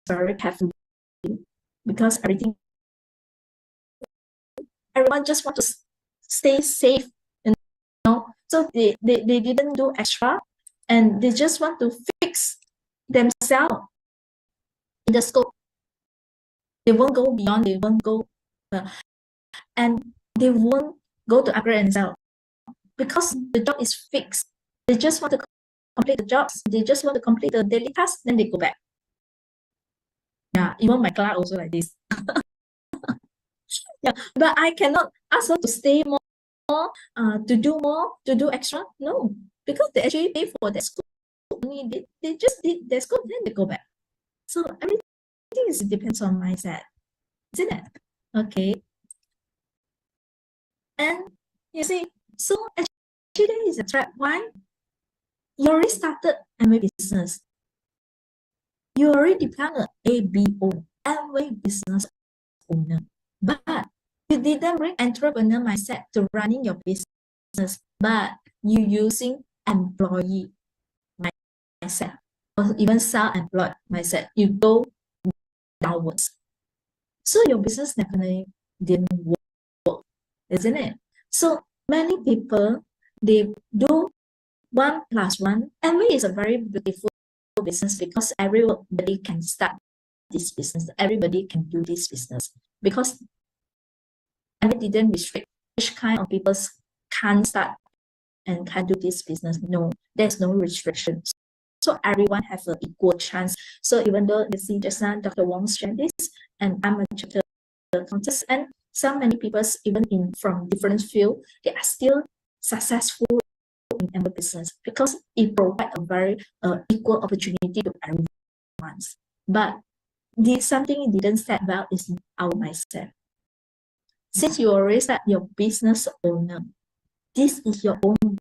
Very carefully because everyone just want to stay safe, you know. So they didn't do extra, and they just want to fix themselves in the scope. They won't go beyond, they won't go, and they won't go to upgrade themselves because the job is fixed. They just want to complete the jobs, they just want to complete the daily tasks, then they go back. Yeah, even my class also like this. Yeah, but I cannot ask her to stay more, to do more, to do extra. No, because they actually pay for their school. Only they just did their school, then they go back. So everything depends on mindset, isn't it? Okay. And you see, so actually there is a trap. Why? You already started Amway business. You already become an ABO, Amway business owner. But you didn't bring entrepreneur mindset to running your business, but you using employee mindset or even self-employed mindset. You go downwards. So your business definitely didn't work, isn't it? So many people, they do 1 + 1. Amway is a very beautiful business because everybody can start this business. Everybody can do this business because Amway didn't restrict which kind of people can start and can do this business. No, there's no restrictions. So everyone has an equal chance. So even though you see just now Dr. Wong shared this, and I'm a chapter accountant, and so many people even from different field, they are still successful in Amway business because it provides a very equal opportunity to everyone. But something it didn't set well is our mindset. Since you already start your business owner, this is your own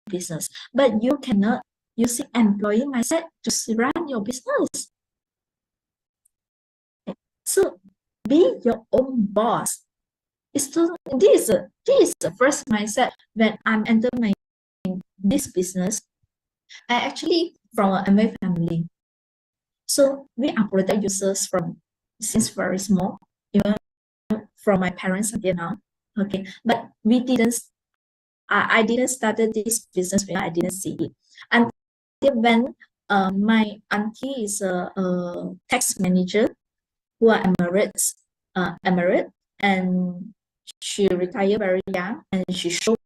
business, but you cannot use employee mindset to run your business. So be your own boss. This is the first mindset when I'm entering this business. I actually from an Amway family. So we are product users since very small, even from my parents until now. Okay, but we didn't. I didn't start this business when I didn't see it until when my auntie is a tax manager who are emirate, and she retired very young, and she showed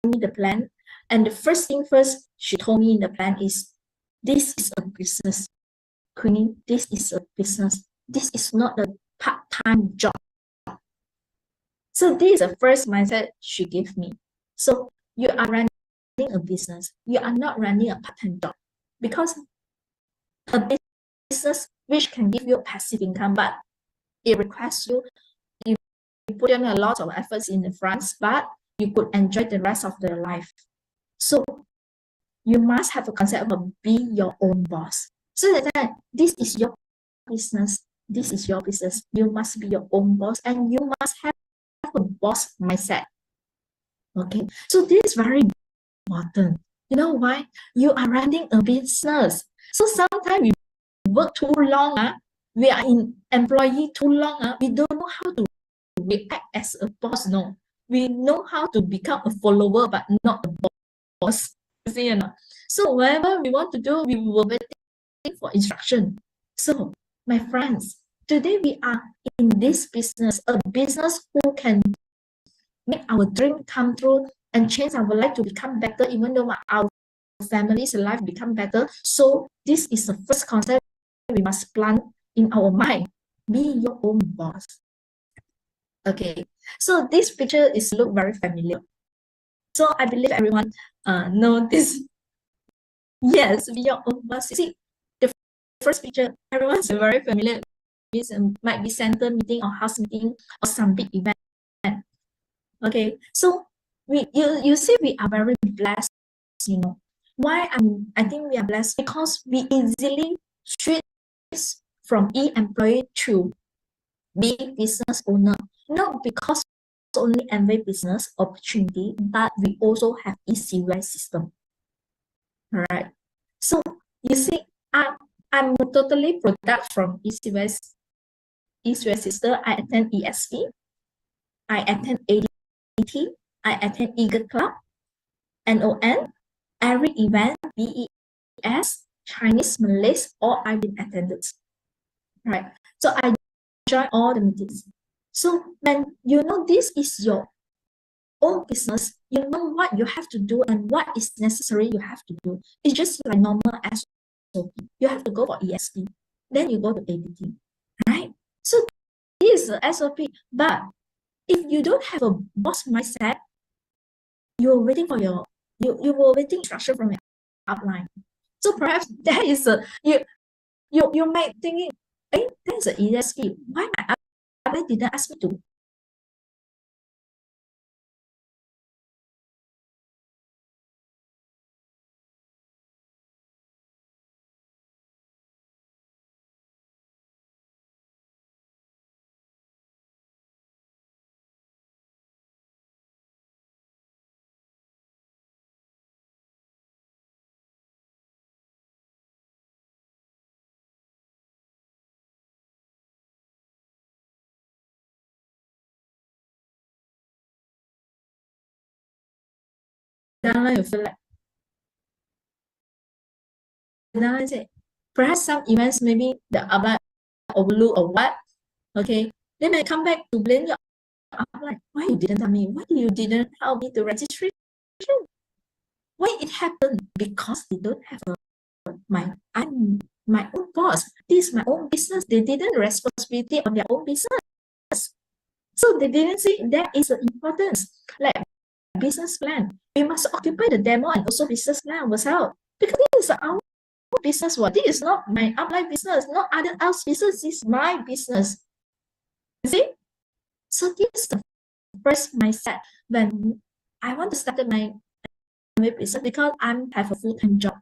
me the plan. And the first thing first, she told me in the plan is, this is a business, Queenie. This is a business. This is not a part-time job. So this is the first mindset she gave me. So you are running a business. You are not running a part-time job, because a business which can give you passive income, but it requires you put in a lot of efforts in the front, but you could enjoy the rest of your life. So you must have a concept of be your own boss. So that this is your business. This is your business. You must be your own boss, and you must have a boss mindset. Okay, so this is very important. You know why? You are running a business. So sometimes we work too long. We are in employee too long. We don't know how to react as a boss. No, we know how to become a follower, but not a boss. See, you know? So whatever we want to do, we will wait for instruction. So my friends, today we are in this business, a business who can make our dream come true and change our life to become better, even though our family's life become better. So this is the first concept we must plant in our mind. Be your own boss. Okay, so this picture is look very familiar. So I believe everyone know this. Yes, be your own boss. See, the first picture, everyone's very familiar. This might be center meeting or house meeting or some big event. Okay, so you see we are very blessed, you know. Why I think we are blessed? Because we easily switch from employee to be business owner. Not because only Amway business opportunity, but we also have ECY system. All right. So you see, I'm totally product from ECY system. I attend ESP. I attend AD AT, I attend Eagle Club, NON, every event, BES, Chinese, Malays, all I've been attended. Right. So I join all the meetings. So when you know this is your own business, you know what you have to do and what is necessary you have to do. It's just like normal SOP. You have to go for ESP, then you go to ABT, right? So this is the SOP. But if you don't have a boss mindset, you're waiting for you were waiting instruction from your outline. So perhaps that is a you might thinking, hey, that's an ESP. Why my outline didn't ask me to? Then you feel like now I say perhaps some events maybe the outline overlook or what. Okay, then I come back to blame your outline. Why you didn't tell me? Why you didn't help me to registration? Why it happened? Because they don't have I'm my own boss. This is my own business. They didn't responsibility on their own business. So they didn't see there is an importance. Like business plan. We must occupy the demo and also business plan ourselves. Because this is our business. What this is not my upline business, not other else business, this is my business. You see? So this is the first mindset when I want to start my business because I have a full-time job.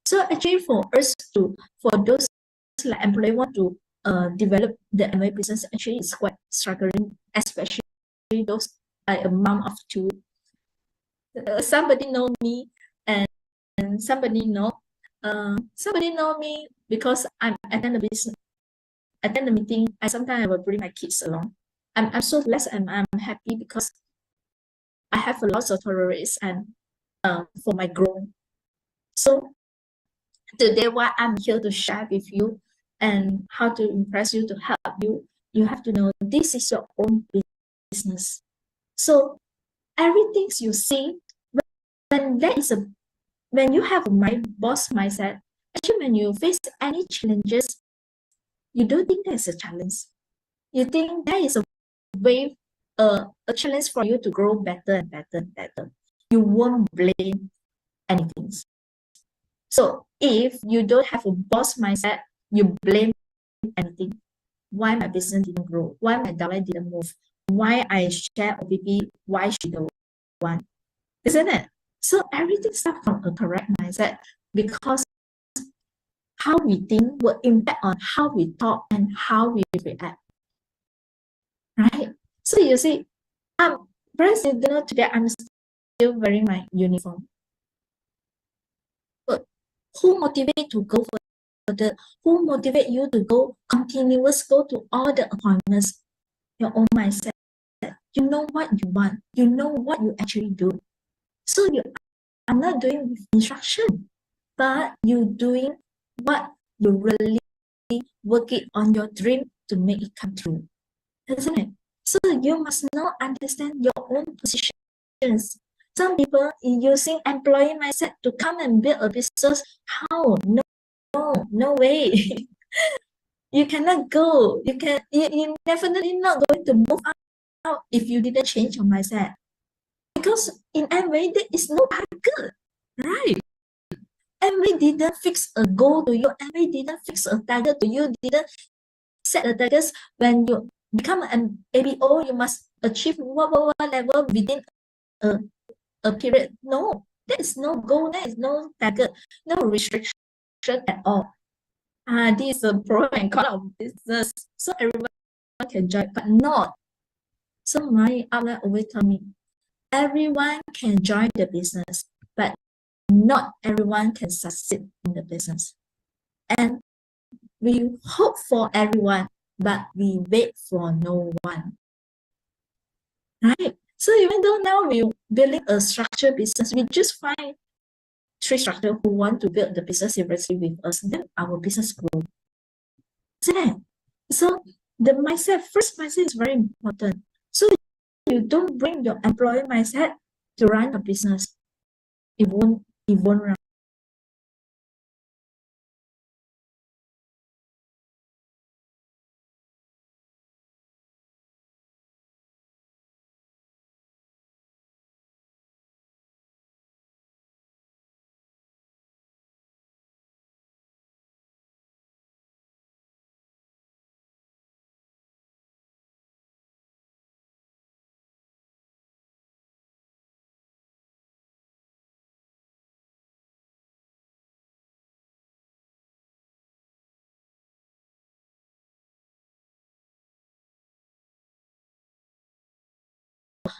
So actually for those like employee want to develop the MBA business, actually it's quite struggling, especially those like a mom of two. Somebody know me and somebody know me because I'm attend the meeting. I sometimes I will bring my kids along. I'm so blessed and I'm happy because I have a lot of tolerance and for my growth. So today what I'm here to share with you and how to impress you to help you, you have to know this is your own business. So everything you see, when you have a boss mindset, actually when you face any challenges, you don't think there's a challenge. You think there is a way, a challenge for you to grow better and better and better. You won't blame anything. So if you don't have a boss mindset, you blame anything. Why my business didn't grow? Why my dollar didn't move? Why I share OPP? Why she don't want? Isn't it? So everything starts from a correct mindset because how we think will impact on how we talk and how we react. Right? So you see, perhaps you don't know today I'm still wearing my uniform. But who motivate to go further? Who motivate you to go continuous, go to all the appointments? Your own mindset. You know what you want. You know what you actually do. So you are not doing with instruction, but you doing what you really working on your dream to make it come true. Isn't it? So you must now understand your own positions. Some people using employee mindset to come and build a business. How? No way. You cannot go. You definitely not going to move out if you didn't change your mindset. Because in Amway, there is no target, right? Amway didn't fix a goal to you. Amway didn't fix a target to you. Didn't set a target when you become an ABO, you must achieve what level within a period. No, there is no goal, there is no target, no restriction at all. This is a pro and con of business. So everyone can join, but not. So my outlet always tell me, everyone can join the business, but not everyone can succeed in the business. And we hope for everyone, but we wait for no one. Right? So even though now we're building a structured business, we just find three structure who want to build the business seriously with us, then our business grow. So the first mindset is very important. So you don't bring your employee mindset to run a business, it won't run.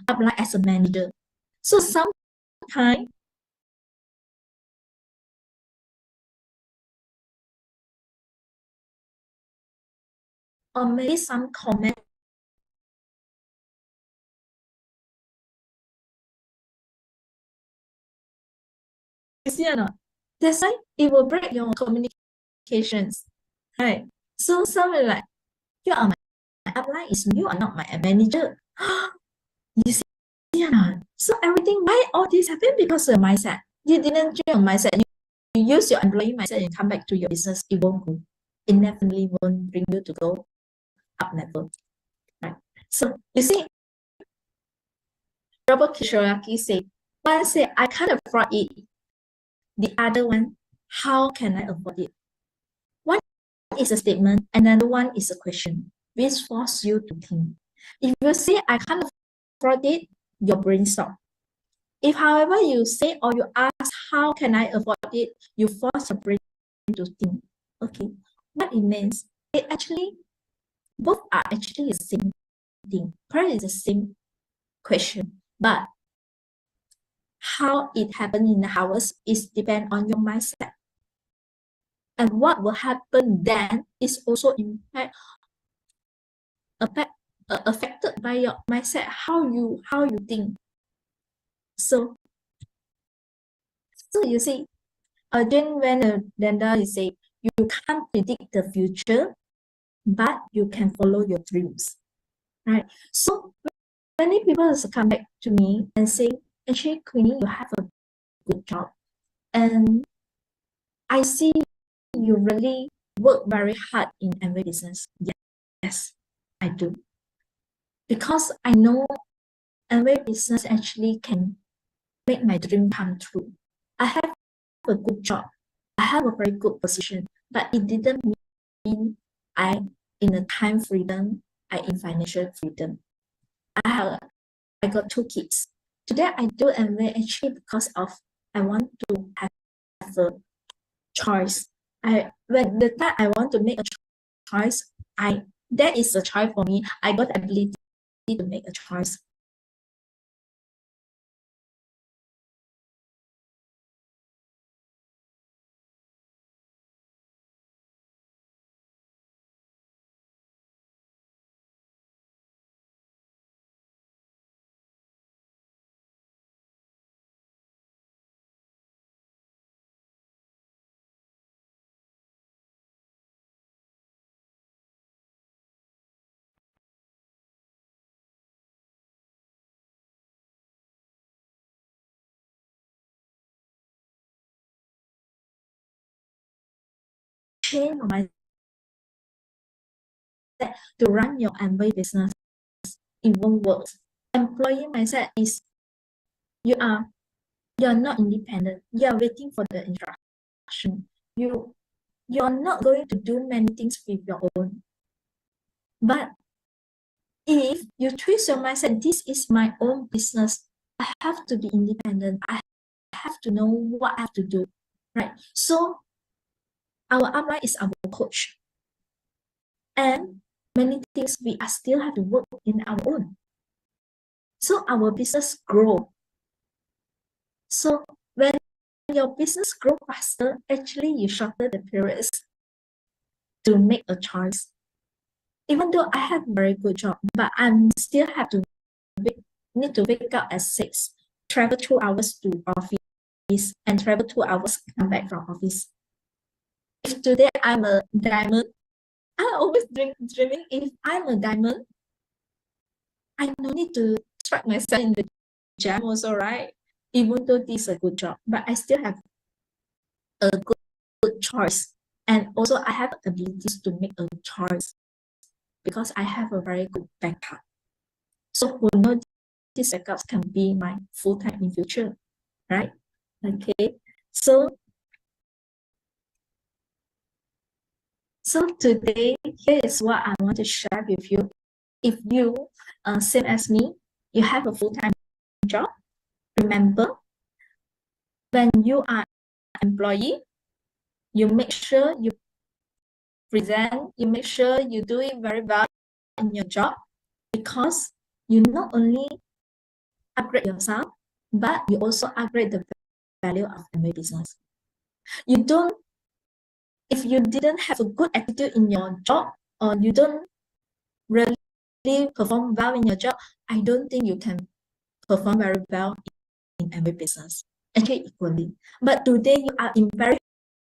Apply as a manager. So sometimes or maybe some comment you see or not? That's why it will break your communications, right? So some will like, you are my upline, is you are not my manager. You see or not? So everything, why all this happened? Because of mindset. You didn't change your mindset. You use your employee mindset and come back to your business, it won't go. It definitely won't bring you to go up level, right? So you see, Robert Kiyosaki said, one said, I can't afford it. The other one, how can I afford it? One is a statement, another one is a question, which force you to think. If you say, I can't afford it, your brain stop. If, however, you say or you ask, how can I afford it? You force your brain to think. Okay, what it means, both are actually the same thing. Probably the same question, but how it happened in the house is depend on your mindset. And what will happen then is also affected by your mindset, how you think. So you see, again, when Danda is say, you can't predict the future, but you can follow your dreams, right? So many people come back to me and say, actually, Queenie, you have a good job, and I see you really work very hard in every business. Yes, I do. Because I know every business actually can make my dream come true. I have a good job. I have a very good position, but it didn't mean I in a time freedom, I in financial freedom. I got 2 kids. Today I do MBA actually because of I want to have a choice. When the time I want to make a choice, that is a choice for me. I got the ability to make a choice. Change my to run your MBA business, it won't work. Employee mindset is you are not independent. You are waiting for the instruction. You are not going to do many things with your own. But if you twist your mindset, this is my own business. I have to be independent. I have to know what I have to do, right? So our upline is our coach, and many things we are still have to work in our own. So our business grow. So when your business grow faster, actually you shorten the periods to make a choice. Even though I have a very good job, but I still have to wait need to wake up at 6, travel 2 hours to office, and travel 2 hours come back from office. If today I'm a diamond, I always dreaming if I'm a diamond, I no need to track myself in the gym also, right? Even though this is a good job, but I still have a good choice. And also I have abilities to make a choice because I have a very good backup. So who knows, these backups can be my full-time in future, right? Okay, so today, here is what I want to share with you. If you, same as me, you have a full-time job, remember, when you are an employee, you make sure you present, you make sure you do it very well in your job, because you not only upgrade yourself, but you also upgrade the value of the business. You don't, if you didn't have a good attitude in your job, or you don't really perform well in your job, I don't think you can perform very well in every business, actually equally. But today you are in very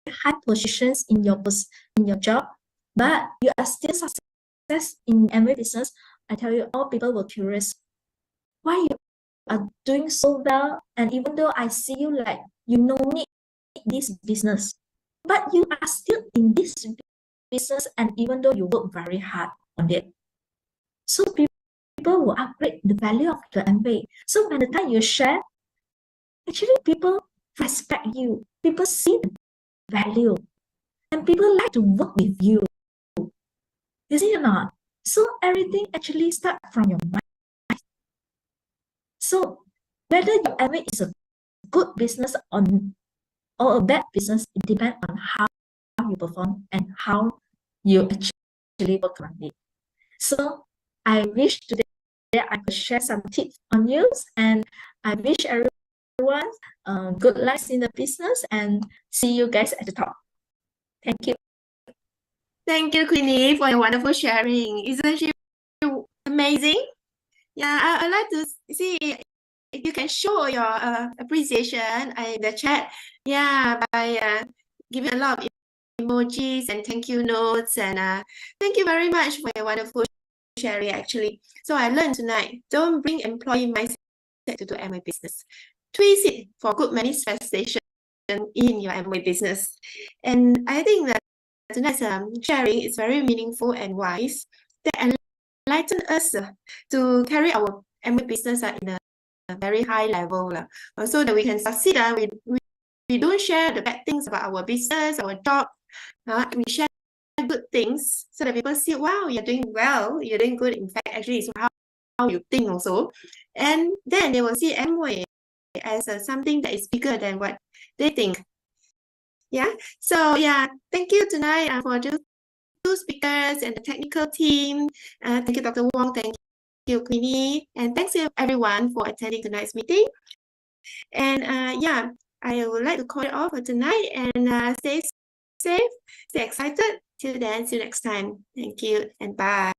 high positions in your job, but you are still success in every business. I tell you, all people were curious why you are doing so well, and even though I see you like you no need this business, but you are still in this business, and even though you work very hard on it, so people will upgrade the value of the MBA. So by the time you share, actually people respect you, people see the value, and people like to work with you. You see or not? So everything actually starts from your mind. So whether your MBA is a good business or a bad business, it depends on how you perform and how you actually work on it. So I wish today I could share some tips on you, and I wish everyone good luck in the business, and see you guys at the top. Thank you. Thank you, Queenie, for your wonderful sharing. Isn't she amazing? Yeah, I'd like to see if you can show your appreciation in the chat. Yeah, by giving a lot of emojis and thank you notes. And thank you very much for your wonderful sharing, actually. So I learned tonight, don't bring employee mindset to do MA business. Twist it for good manifestation in your MA business. And I think that tonight's sharing is very meaningful and wise, that enlighten us to carry our MA business in a very high level, so that we can succeed. We don't share the bad things about our business, our job. We share good things so that people see, wow, you're doing well, you're doing good. In fact, actually, it's how you think also. And then they will see Amway as something that is bigger than what they think. Yeah. So yeah, thank you tonight for those two speakers and the technical team. Thank you, Dr. Wong. Thank you, Queenie. And thanks to everyone for attending tonight's meeting. And yeah, I would like to call it off for tonight, and stay safe, stay excited. Till then, see you next time. Thank you and bye.